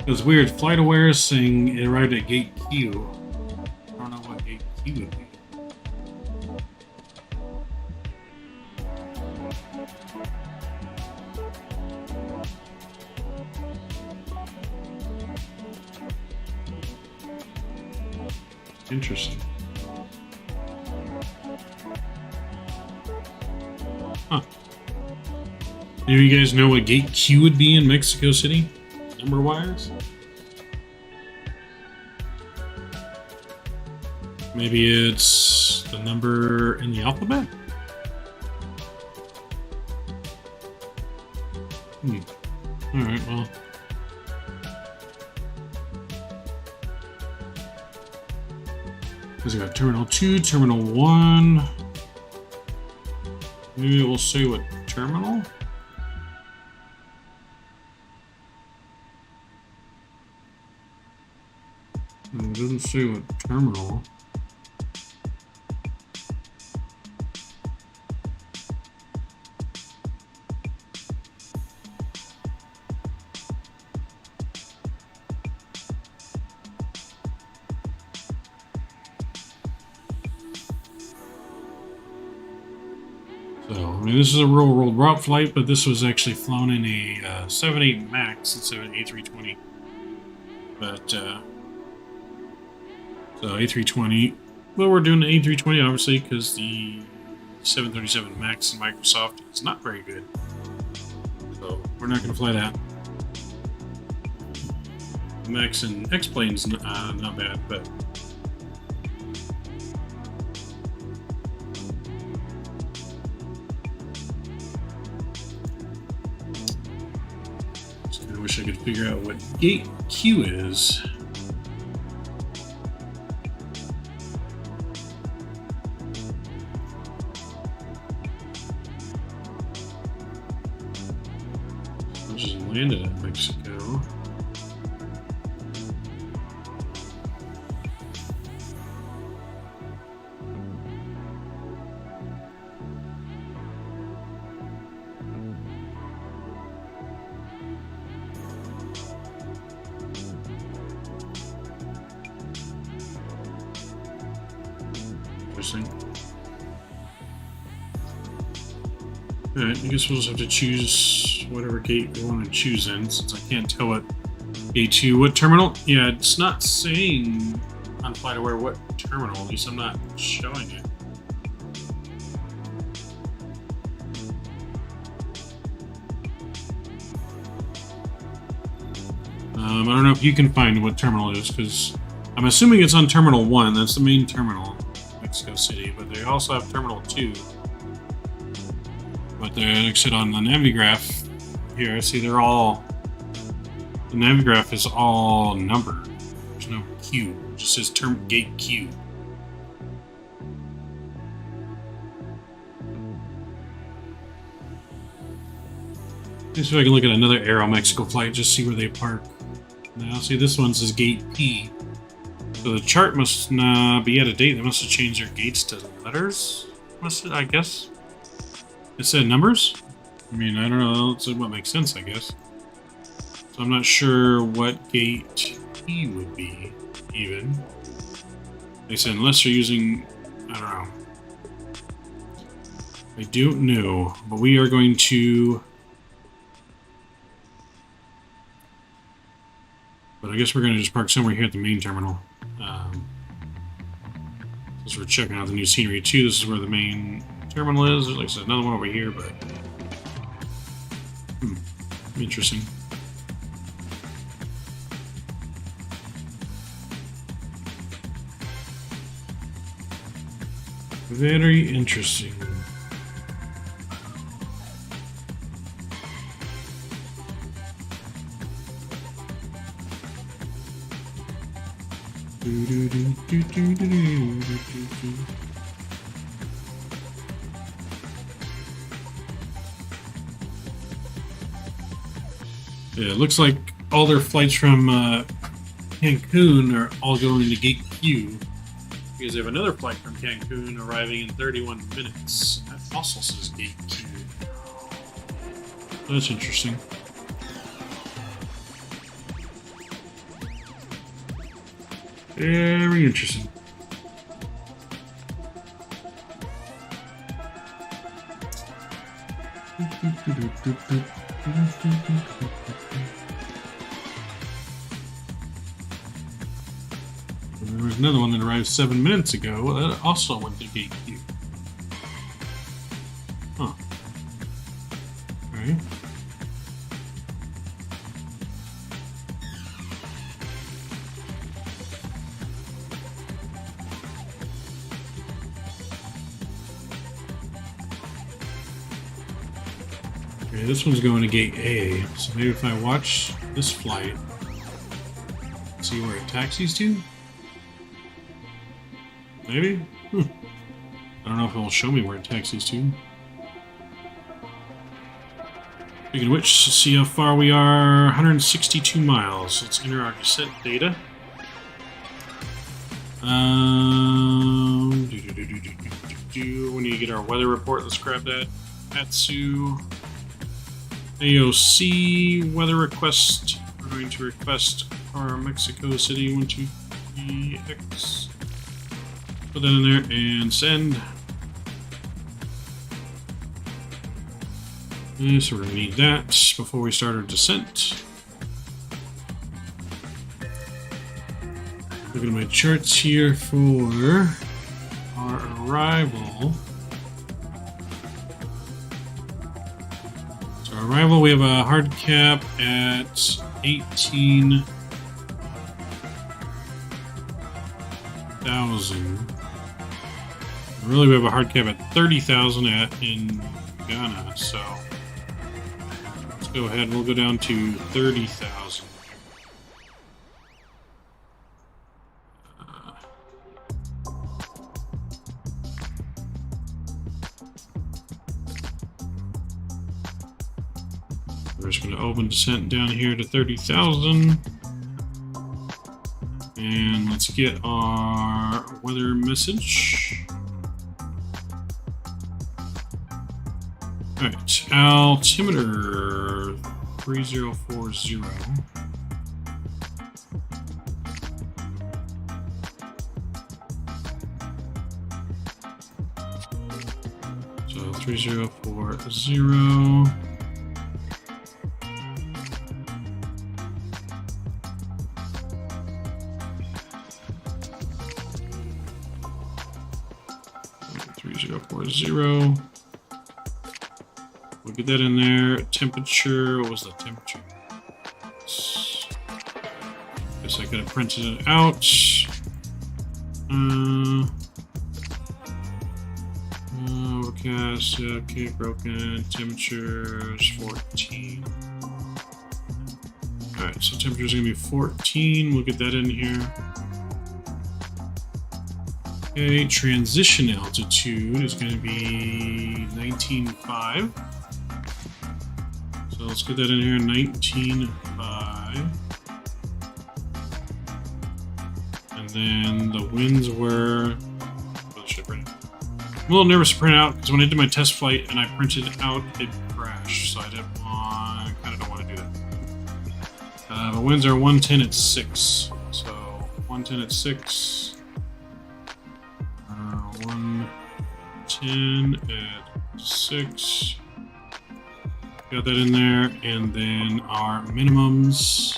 It's weird. FlightAware is saying it arrived at gate Q. I don't know what gate Q would be. Interesting. Huh. Maybe you guys know what gate Q would be in Mexico City? Number-wise? Maybe it's the number in the alphabet? Alright, well. Because we got Terminal 2, Terminal 1. Maybe we'll say what terminal? It doesn't say what terminal. So, I mean, this is a real-world route flight, but this was actually flown in a 787 MAX instead of an A320. But, so A320, well, we're doing the A320, obviously, because the 737 MAX in Microsoft is not very good. So, we're not going to fly that. The MAX and X-Plane's not bad, but... I wish I could figure out what gate Q is. I just landed at Mexico. Alright, I guess we'll just have to choose whatever gate we want to choose in, since I can't tell what gate 2, what terminal. Yeah, it's not saying on FlightAware what terminal, at least I'm not showing it. I don't know if you can find what terminal it is, because I'm assuming it's on Terminal 1, that's the main terminal, Mexico City, but they also have Terminal 2. But they're, like I said, on the Navigraph here, see they're all, the Navigraph is all numbered. There's no Q, it just says gate Q. Let's see if I can look at another Aeromexico flight, just see where they park. Now, see, this one says gate P. So the chart must be out of date. They must have changed their gates to letters, I guess. It said numbers? I mean, I don't know. It's what makes sense, I guess. So I'm not sure what gate P would be, even. They said unless you're using... I don't know. I don't know. But we are going to... But I guess we're going to just park somewhere here at the main terminal. As we're checking out the new scenery too, this is where the main terminal is. There's, like I said, another one over here, but... interesting. Very interesting. Yeah, it looks like all their flights from Cancun are all going to Gate Q, because they have another flight from Cancun arriving in 31 minutes. That also says Gate Q. That's interesting. Very interesting. There was another one that arrived 7 minutes ago that also went to Gate Q. Huh. Alright. Okay, this one's going to Gate A, so maybe if I watch this flight, see where it taxis to? Maybe? I don't know if it'll show me where it taxis to. Speaking of which, let's see how far we are. 162 miles. Let's enter our descent data. We need to get our weather report. Let's grab that. Atsu AOC weather request. We're going to request our Mexico City 123X. Put that in there and send. And so we're going to need that before we start our descent. Look at my charts here for our arrival. So our arrival, we have a hard cap at 18,000. Really, we have a hard cap at 30,000 in Ghana. So let's go ahead. We'll go down to 30,000. We're just going to open descent down here to 30,000. And let's get our weather message. Alright, altimeter 3040. So 3040. We'll get that in there. Temperature, what was the temperature? Guess I could have printed it out. Overcast, okay, broken. Temperature is 14. Alright, so temperature is going to be 14. We'll get that in here. Okay, transition altitude is going to be 19.5. So let's get that in here, 19.5. And then the winds were... Well, should I print it? I'm a little nervous to print out because when I did my test flight and I printed out, it crashed. So I didn't want... kind of don't want to do that. The winds are 110 at 6. So 110 at 6. 110 at 6. Got that in there, and then our minimums.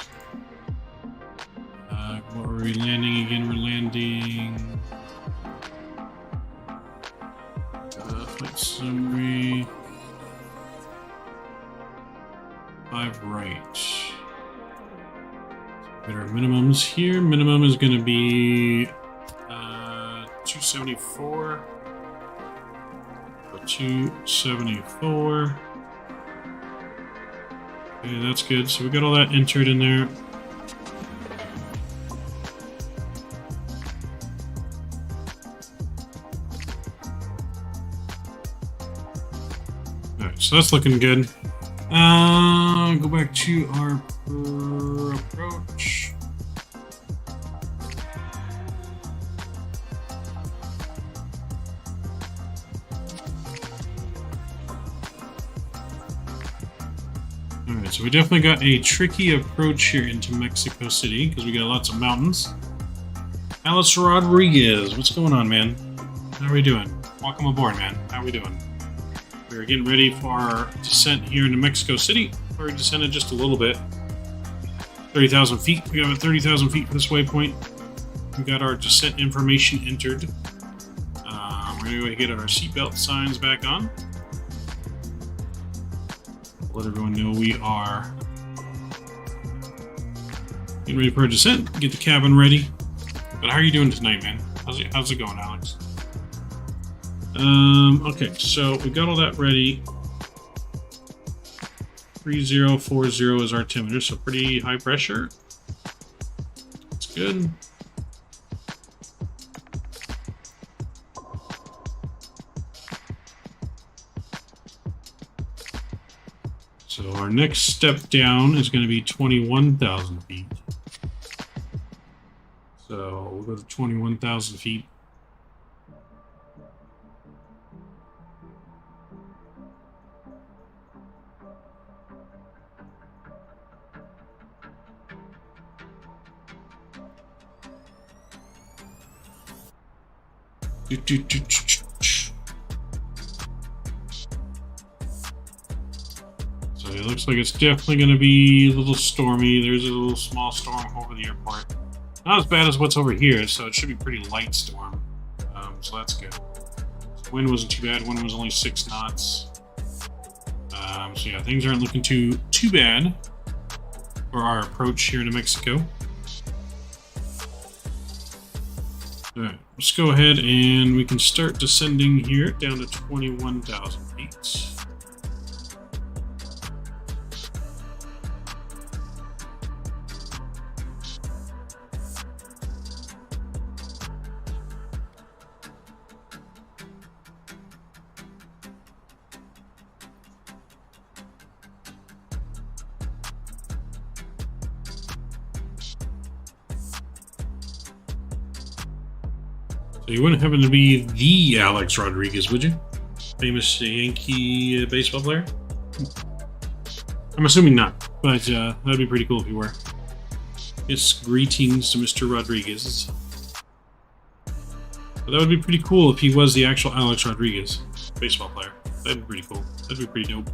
What were we landing again? We're landing. Flight summary. 5 right. Got our minimums here. Minimum is going to be 274. 274. Okay, that's good. So we got all that entered in there. Alright, so that's looking good. Go back to our approach. Alright, so we definitely got a tricky approach here into Mexico City because we got lots of mountains. Alice Rodriguez, what's going on, man? How are we doing? Welcome aboard, man. How are we doing? We're getting ready for our descent here into Mexico City. Already descended just a little bit. 30,000 feet. We got about 30,000 feet for this waypoint. We got our descent information entered. We're going to get our seatbelt signs back on. Let everyone know we are getting ready for our descent. Get the cabin ready. But how are you doing tonight, man? How's it going, Alex? Okay, so we got all that ready. 3040 is our altimeter, so pretty high pressure. That's good. So our next step down is going to be 21,000 feet. So So we'll go to 21,000 feet. So it looks like it's definitely going to be a little stormy. There's a little small storm over the airport. Not as bad as what's over here, so it should be pretty light storm. So that's good. Wind wasn't too bad. Wind was only 6 knots. So yeah, things aren't looking too bad for our approach here to Mexico. Alright, let's go ahead and we can start descending here down to 21,000 feet. So you wouldn't happen to be the Alex Rodriguez, would you? Famous Yankee baseball player? I'm assuming not, but that'd be pretty cool if you were. Yes, greetings to Mr. Rodriguez. But that would be pretty cool if he was the actual Alex Rodriguez, baseball player. That'd be pretty cool. That'd be pretty dope.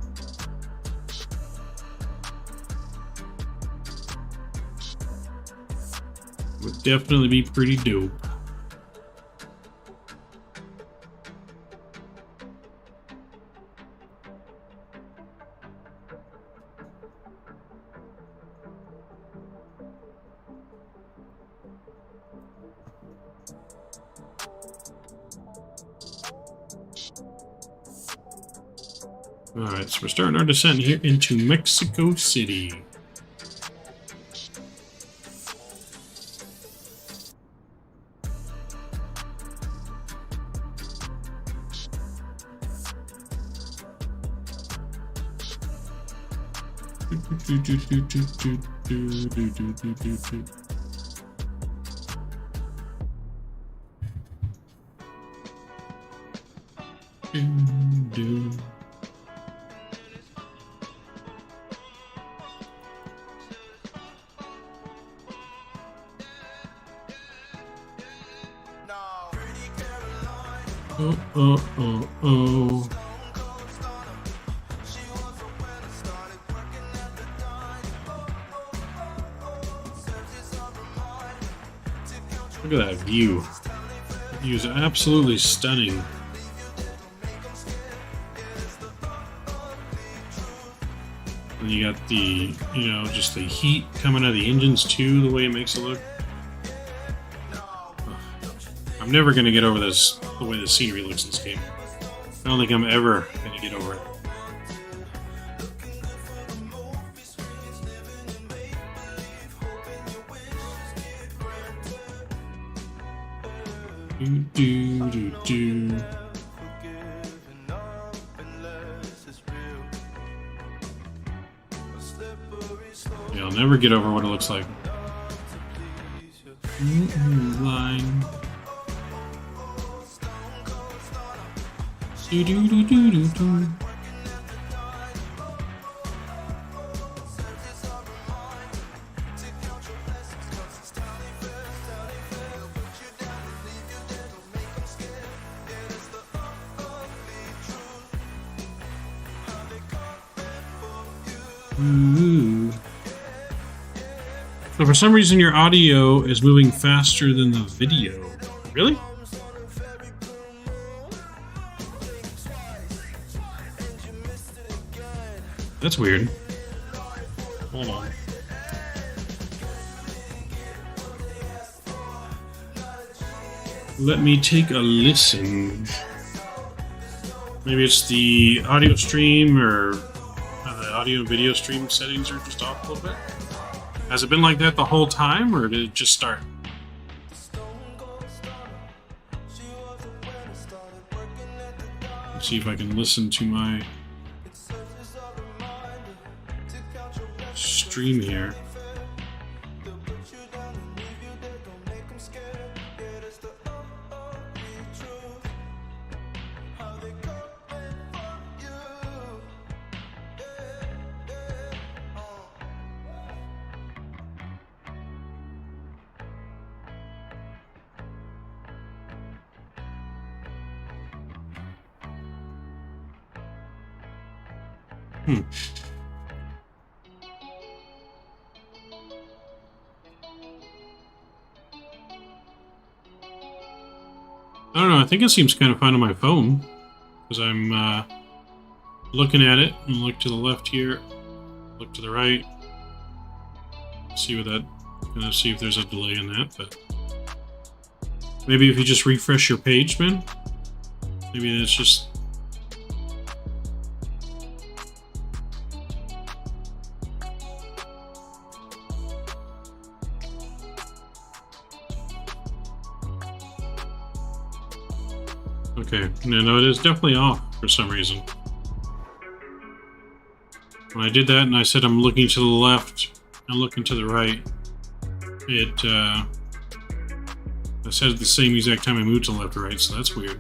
Would definitely be pretty dope. Alright, so we're starting our descent here into Mexico City. Oh. Look at that view. The view is absolutely stunning. And you got the, just the heat coming out of the engines too, the way it makes it look. I'm never going to get over this, the way the scenery looks in this game. I don't think I'm ever going to get over it. Yeah, I'll never get over what it looks like. Line. Ooh. So for some reason your audio is moving faster than the video. Really? That's weird. Hold on. Let me take a listen. Maybe it's the audio stream or the audio and video stream settings are just off a little bit. Has it been like that the whole time, or did it just start? Let's see if I can listen to my stream here. Hmm. I don't know, I think it seems kind of fine on my phone. Because I'm looking at it, and look to the left here, look to the right. See what that, gonna see if there's a delay in that, but maybe if you just refresh your page, man. Maybe it's just... Okay, no, it is definitely off for some reason. When I did that and I said I'm looking to the left and looking to the right, it, I said at the same exact time I moved to the left or right, so that's weird.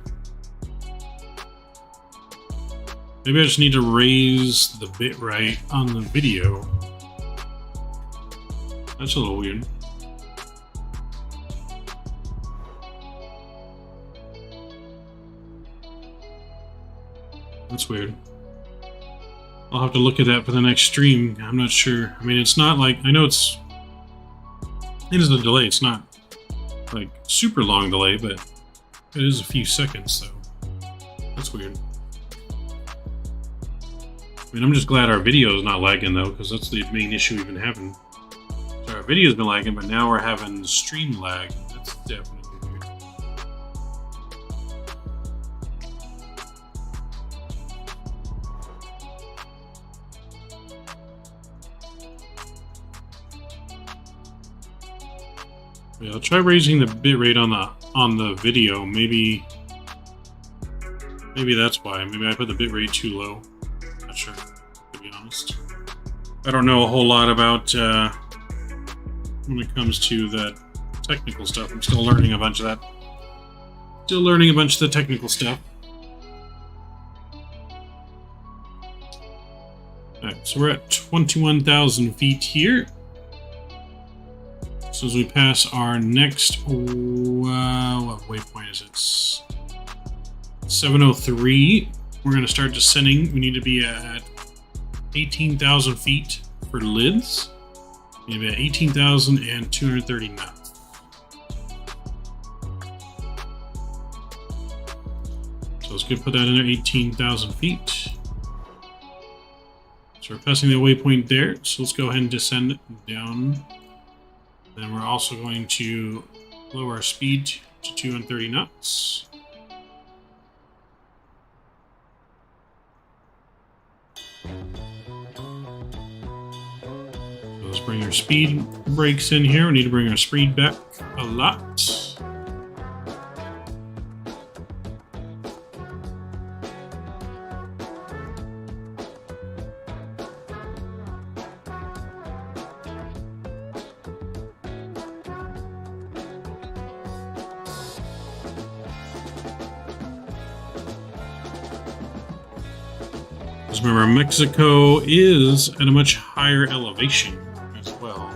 Maybe I just need to raise the bitrate on the video. That's a little weird. That's weird. I'll have to look at that for the next stream. I'm not sure. I mean, it's not like... I know it is a delay. It's not like super long delay, but it is a few seconds, so that's weird. I mean, I'm just glad our video is not lagging, though, because that's the main issue we've been having. So our video's been lagging, but now we're having stream lag. That's definitely weird. Yeah, I'll try raising the bitrate on the video. Maybe that's why. Maybe I put the bitrate too low. Not sure, to be honest. I don't know a whole lot about when it comes to that technical stuff. I'm still learning a bunch of that. Still learning a bunch of the technical stuff. Alright, so we're at 21,000 feet here. So as we pass our next, what waypoint is it? 703. We're going to start descending. We need to be at 18,000 feet for lids. We need to be at 18,230 knots. So let's go put that in there, 18,000 feet. So we're passing the waypoint there. So let's go ahead and descend down. Then we're also going to lower our speed to 230 knots. Let's bring our speed brakes in here. We need to bring our speed back a lot. Remember, Mexico is at a much higher elevation as well.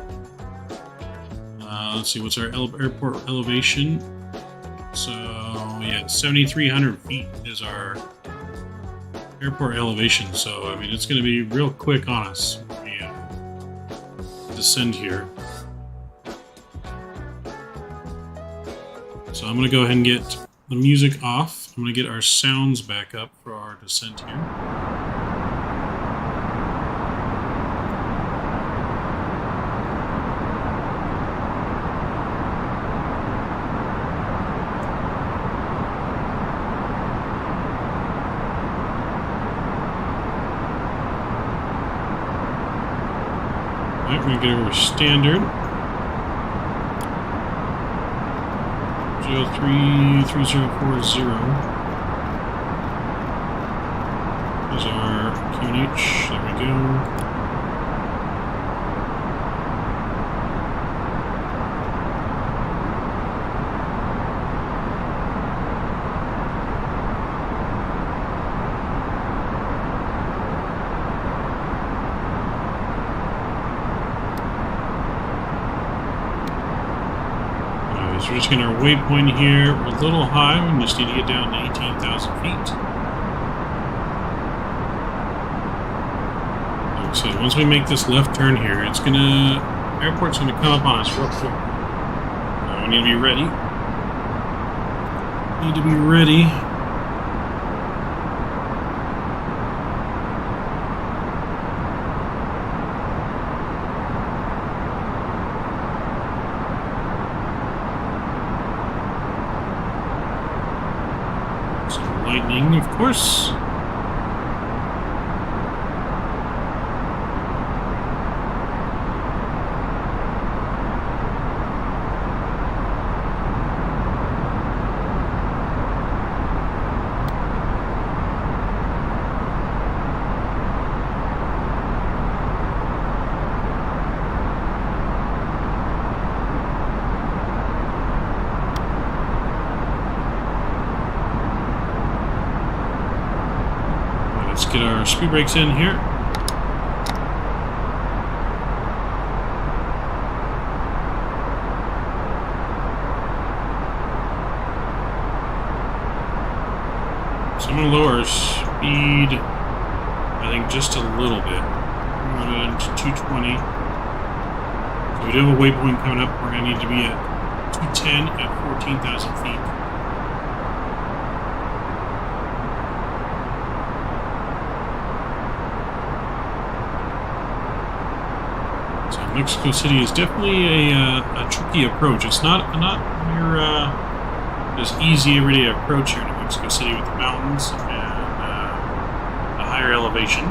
Let's see, what's our airport elevation? So, yeah, 7,300 feet is our airport elevation. So, I mean, it's going to be real quick on us when we descend here. So, I'm going to go ahead and get the music off. I'm going to get our sounds back up for our descent here. We're going to get over standard. 033040 is our QNH. There we go. So we're just getting our waypoint here. We're a little high. We just need to get down to 18,000 feet. So once we make this left turn here, it's gonna... airport's gonna come up on us real quick. We need to be ready. Need to be ready. Some lightning, of course. Let's get our speed brakes in here. So I'm going to lower our speed, I think, just a little bit. I'm going to 220. So we do have a waypoint coming up. We're going to need to be at 210 at 14,000 feet. Mexico City is definitely a tricky approach. It's not your as easy everyday approach here to Mexico City with the mountains and a higher elevation.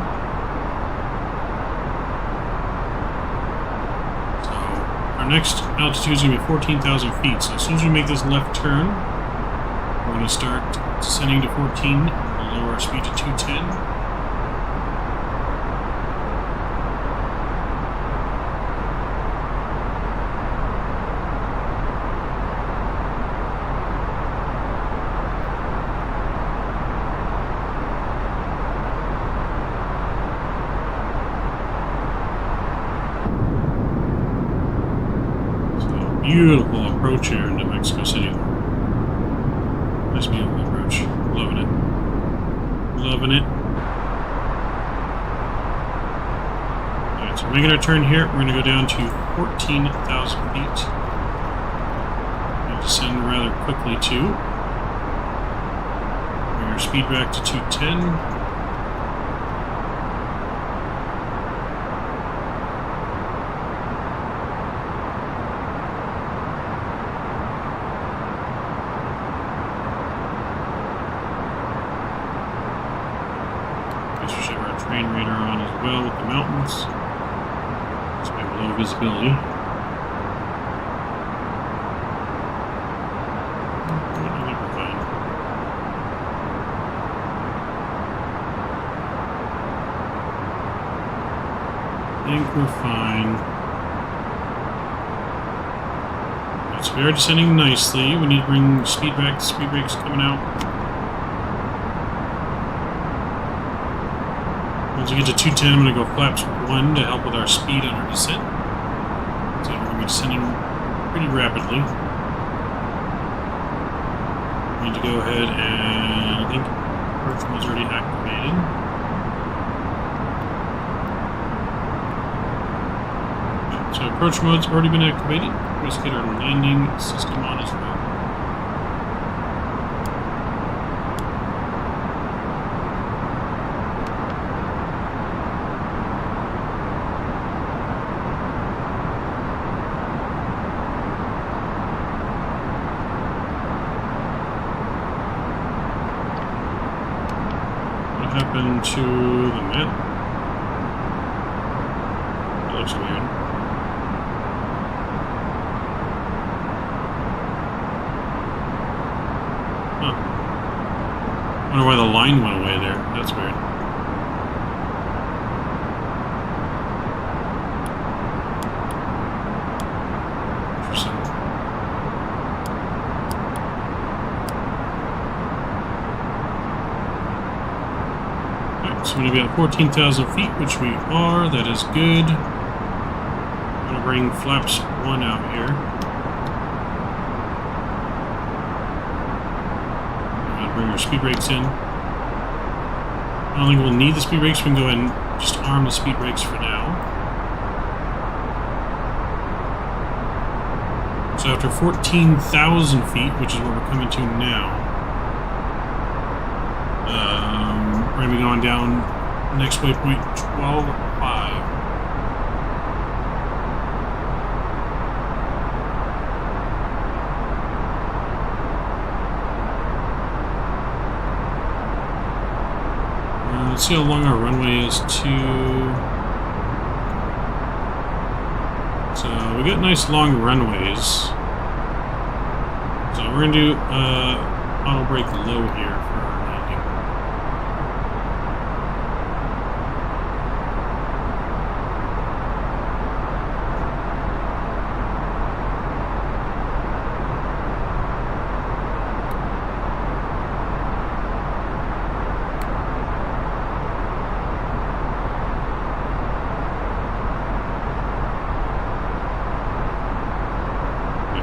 So our next altitude is going to be 14,000 feet. So as soon as we make this left turn, we're going to start descending to 14. We'll lower our speed to 210. Beautiful approach here into Mexico City. Nice, beautiful approach. Loving it. Loving it. Alright, so we're making our turn here. We're going to go down to 14,000 feet. And descend rather quickly too. Bring our speed back to 210. Train radar on as well with the mountains, so we have low visibility. I think we're fine. Right, so we are descending nicely. We need to bring speed back. The speed brakes coming out. Once we get to 210, I'm going to go flaps 1 to help with our speed on our descent. So we're going to be descending pretty rapidly. We need to go ahead and I think approach mode's already activated. So approach mode's already been activated. Let's get our landing system on as well. Happened to the map? That looks weird. Huh. Wonder why the line went away there. That's weird. Interesting. So we're going to be at 14,000 feet, which we are. That is good. I'm going to bring flaps 1 out here. I'm going to bring our speed brakes in. I don't think we'll need the speed brakes. We can go ahead and just arm the speed brakes for now. So after 14,000 feet, which is where we're coming to now, we're going to be going down next waypoint 12.5. Let's see how long our runway is to... So we got nice long runways. So we're going to do auto brake low here for our landing.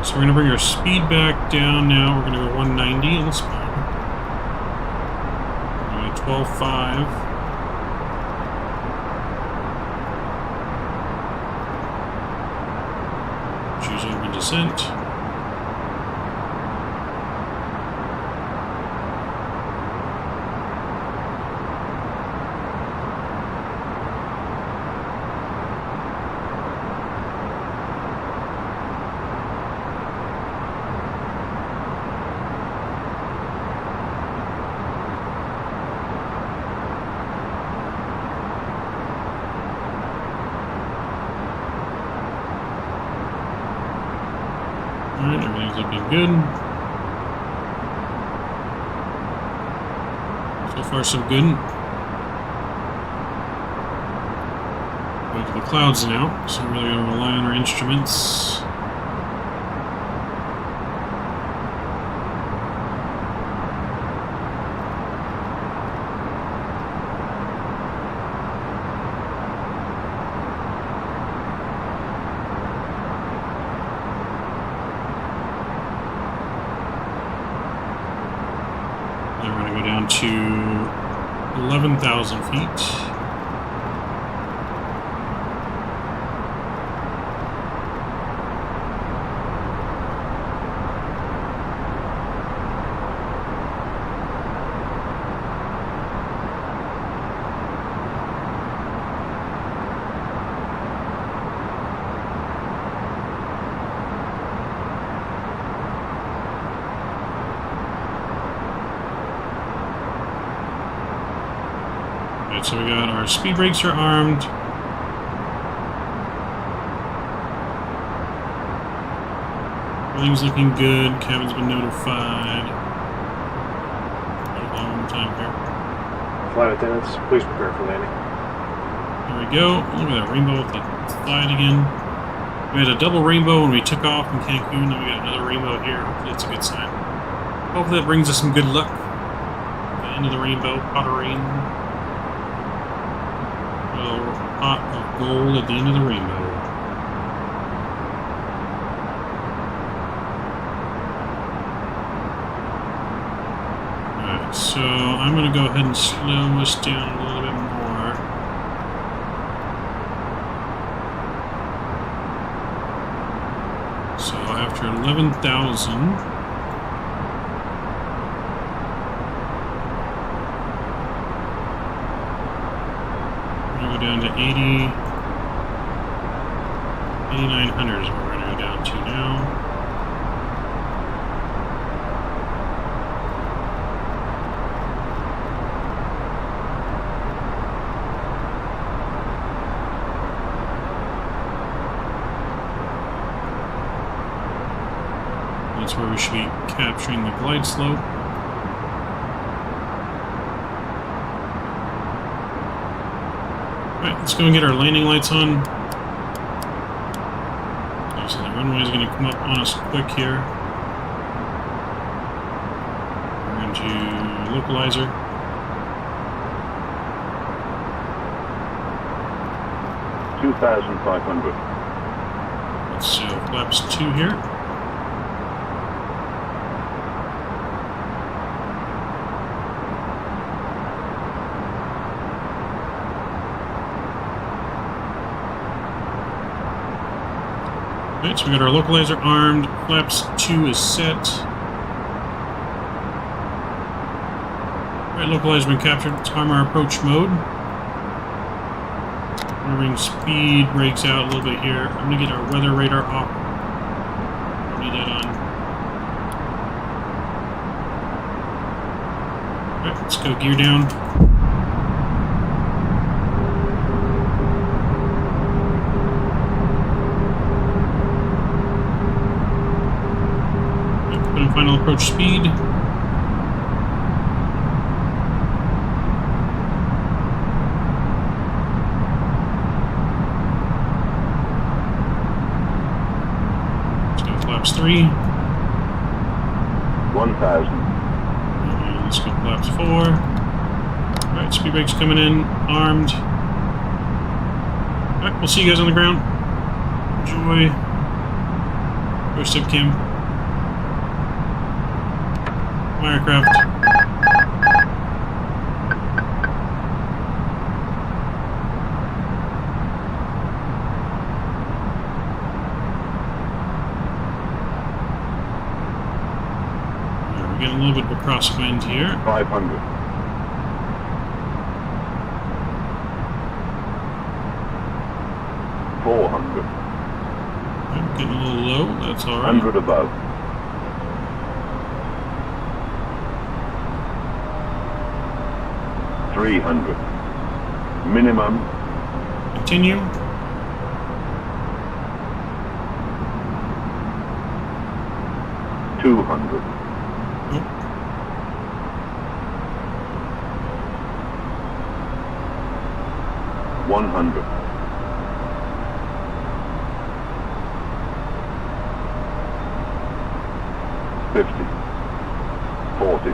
So we're going to bring our speed back down now. We're going to go 190 on the spot. We're going to go 12.5. Choose open descent. Alright, everything's looking good. So far, so good. Go to the clouds now, so we're really going to rely on our instruments. Then we're going to go down to 11,000 feet. So we got our speed brakes are armed. Everything's looking good. Cabin's been notified. One more time here. Flight attendants, please prepare for landing. There we go. Look at that rainbow with the slide again. We had a double rainbow when we took off in Cancun. Now we got another rainbow here. Hopefully that's a good sign. Hopefully that brings us some good luck. The end of the rainbow, pot of rain. Pot of gold at the end of the rainbow. Alright, so I'm going to go ahead and slow us down a little bit more. So after 11,000... down to 8,900 is what we're going to go down to now. That's where we should be capturing the glide slope. Alright, let's go and get our landing lights on. So the runway is going to come up on us quick here. We're going to localizer. $2,500. Let's flaps 2 here. Alright, so we got our localizer armed. Flaps 2 is set. Alright, localizer been captured. Let's arm our approach mode. Moving speed breaks out a little bit here. I'm going to get our weather radar off. Don't need that on. Alright, let's go gear down. Final approach speed. Let's go flaps 3. 1,000. And let's go flaps 4. Alright, speed brakes coming in, armed. Alright, we'll see you guys on the ground. Enjoy. Go step cam. Aircraft. We're getting a little bit of a crosswind here. 500. 400. Getting a little low, that's alright. 100 above. 300. Minimum. Continue. $200. Nope. 100. 50. 40.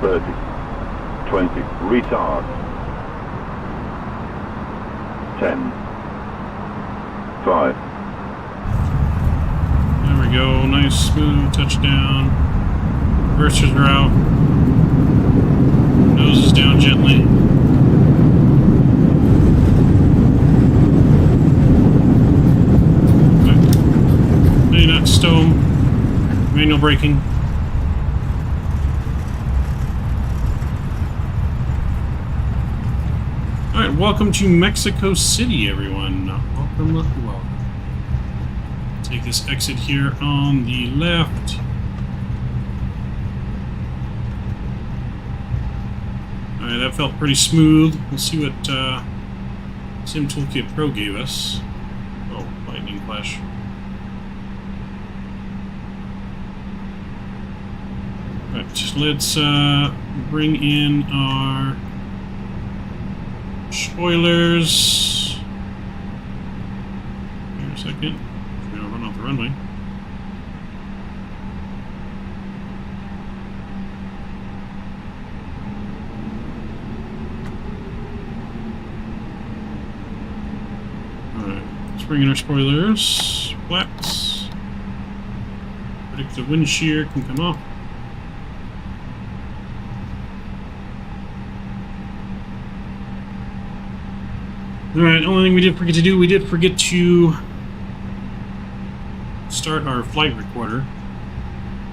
30. 20. Retard. 10. 5. There we go. Nice smooth touchdown. Reversers are out. Nose is down gently. Okay. Not stow. Manual braking. Alright, welcome to Mexico City, everyone. Welcome, welcome. Take this exit here on the left. Alright, that felt pretty smooth. Let's see what Sim Toolkit Pro gave us. Oh, lightning flash. Alright, let's bring in our spoilers. Here a second. We're gonna run off the runway. Alright, let's bring in our spoilers. Flaps. Predict the wind shear can come off. Alright, only thing we did forget to do, we did forget to start our flight recorder.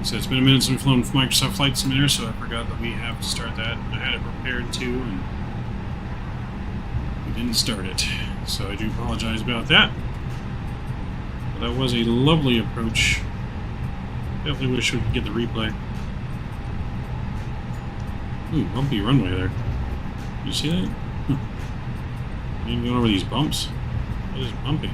So it's been a minute since we've flown Microsoft Flight Simulator, so I forgot that we have to start that. I had it prepared too, and we didn't start it. So I do apologize about that. But that was a lovely approach. Definitely wish we could get the replay. Ooh, bumpy runway there. You see that? Even going over these bumps. What is bumpy?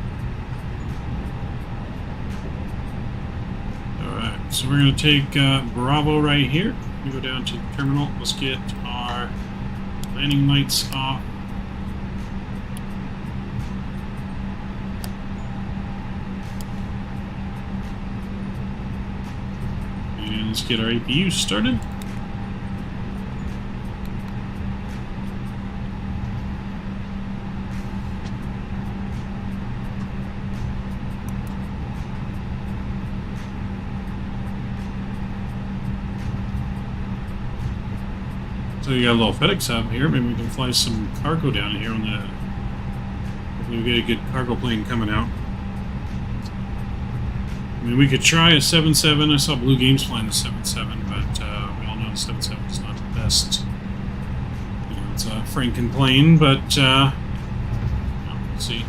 Alright, so we're going to take Bravo right here. We go down to the terminal. Let's get our landing lights off. And let's get our APU started. So you got a little FedEx hub here. Maybe we can fly some cargo down here on the. Hopefully we get a good cargo plane coming out. I mean, we could try a 7.7. I saw Blue Games flying the 7.7, but we all know the 7.7 is not the best. You know, it's a Franken plane, but let's see.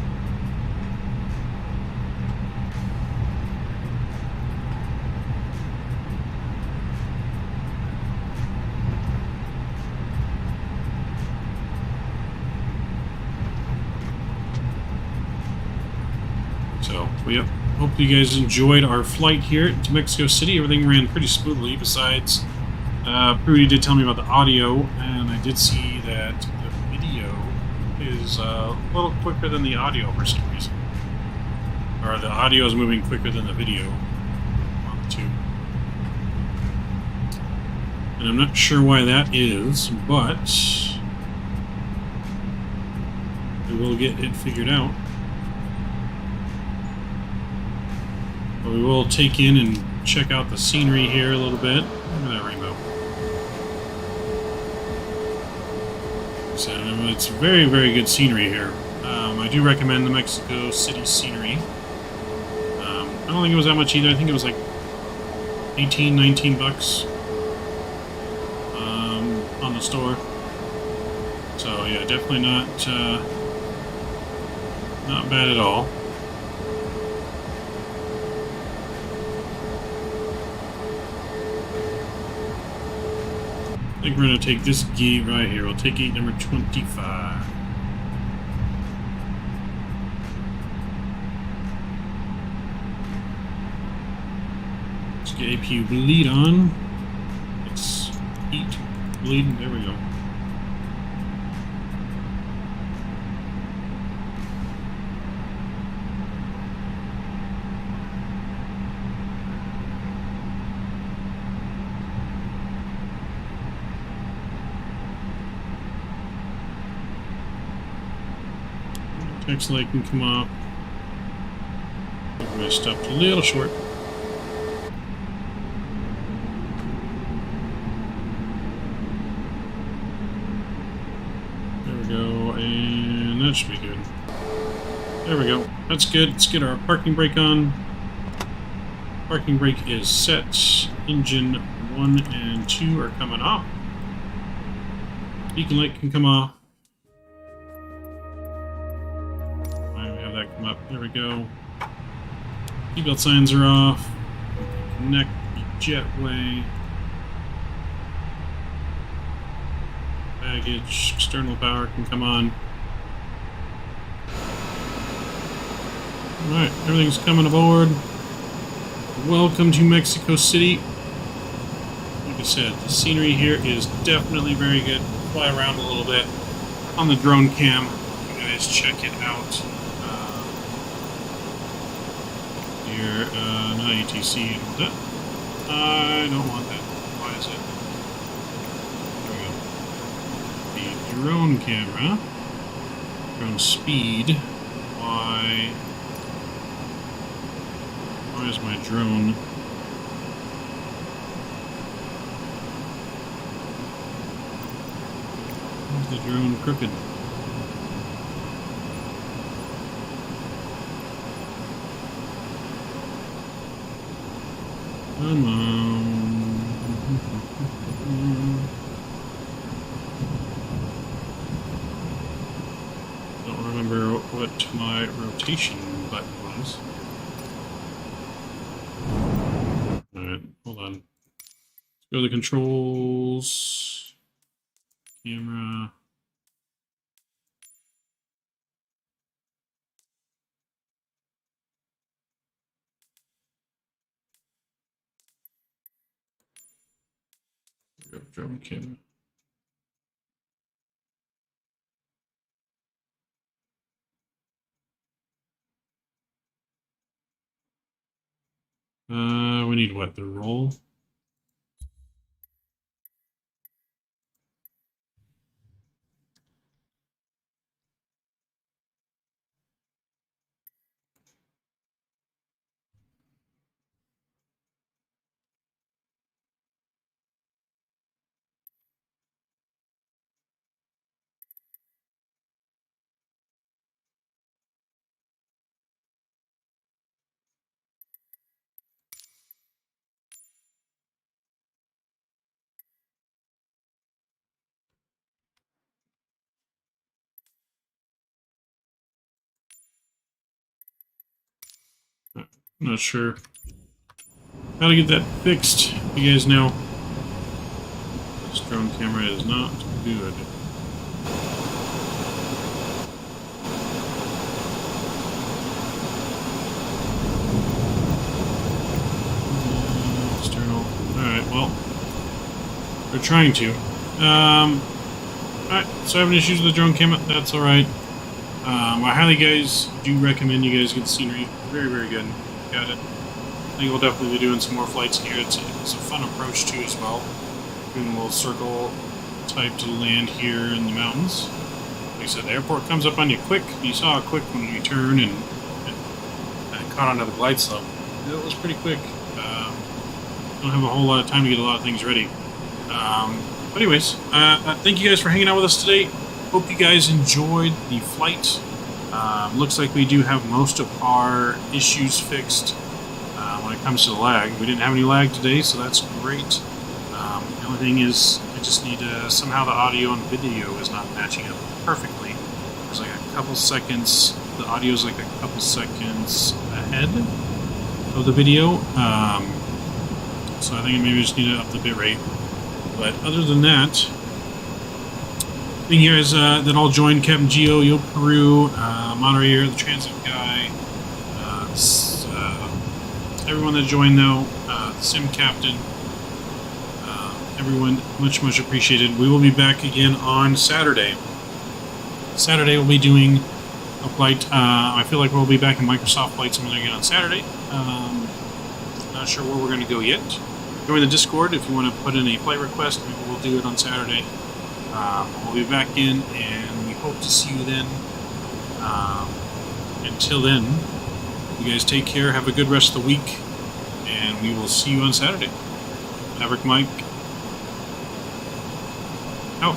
So we hope you guys enjoyed our flight here to Mexico City. Everything ran pretty smoothly. Besides, Prudy did tell me about the audio, and I did see that the video is a little quicker than the audio for some reason. Or the audio is moving quicker than the video on the tube. And I'm not sure why that is, but we will get it figured out. But we will take in and check out the scenery here a little bit. Look at that rainbow. So it's very, very good scenery here. I do recommend the Mexico City scenery. I don't think it was that much either. I think it was like 18, 19 bucks on the store. So yeah, definitely not bad at all. I think we're going to take this gate right here. We'll take gate number 25. Let's get APU bleed on. Let's heat bleed. There we go. Text light can come off. We're going to stop a little short. There we go, and that should be good. There we go. That's good. Let's get our parking brake on. Parking brake is set. Engine 1 and 2 are coming off. Beacon light can come off. Come up. There we go. Seatbelt signs are off. Connect the jetway. Baggage. External power can come on. Alright, everything's coming aboard. Welcome to Mexico City. Like I said, the scenery here is definitely very good. Fly around a little bit on the drone cam. You guys check it out. Here, not ATC, I don't want that. I don't want that. Why is it? There we go. The drone camera. Drone speed. Why is my drone? Why is the drone crooked? Come on. Don't remember what my rotation button was. Alright, hold on. Let's go to the controls. Camera. Drone camera. We need what? The roll? I'm not sure. Gotta get that fixed. You guys know this drone camera is not good. External. Alright, well, we're trying to. Alright, so having issues with the drone camera, that's alright. I highly guys do recommend you guys get the scenery. Very, very good. Got it. I think we'll definitely be doing some more flights here. It's a fun approach too as well. Doing a little circle type to land here in the mountains. Like I said, the airport comes up on you quick. You saw it quick when you turn and caught onto the glide slope. It was pretty quick. Don't have a whole lot of time to get a lot of things ready. But anyways, thank you guys for hanging out with us today. Hope you guys enjoyed the flight. Looks like we do have most of our issues fixed when it comes to the lag. We didn't have any lag today, so that's great. The only thing is, I just need to, somehow the audio and video is not matching up perfectly. There's like a couple seconds, the audio is like a couple seconds ahead of the video. So I think maybe I just need to up the bitrate. But other than that, thank you guys that all joined: Captain Geo, Yo Peru, Monterey, the transit guy, everyone that joined though, the sim captain, everyone, much appreciated. We will be back again on Saturday. Saturday we'll be doing a flight. I feel like we'll be back in Microsoft Flight Simulator again on Saturday. Not sure where we're going to go yet. Join the Discord if you want to put in a flight request. Maybe we'll do it on Saturday. We'll be back in, and we hope to see you then. Until then, you guys take care, have a good rest of the week, and we will see you on Saturday. Maverick Mike, out.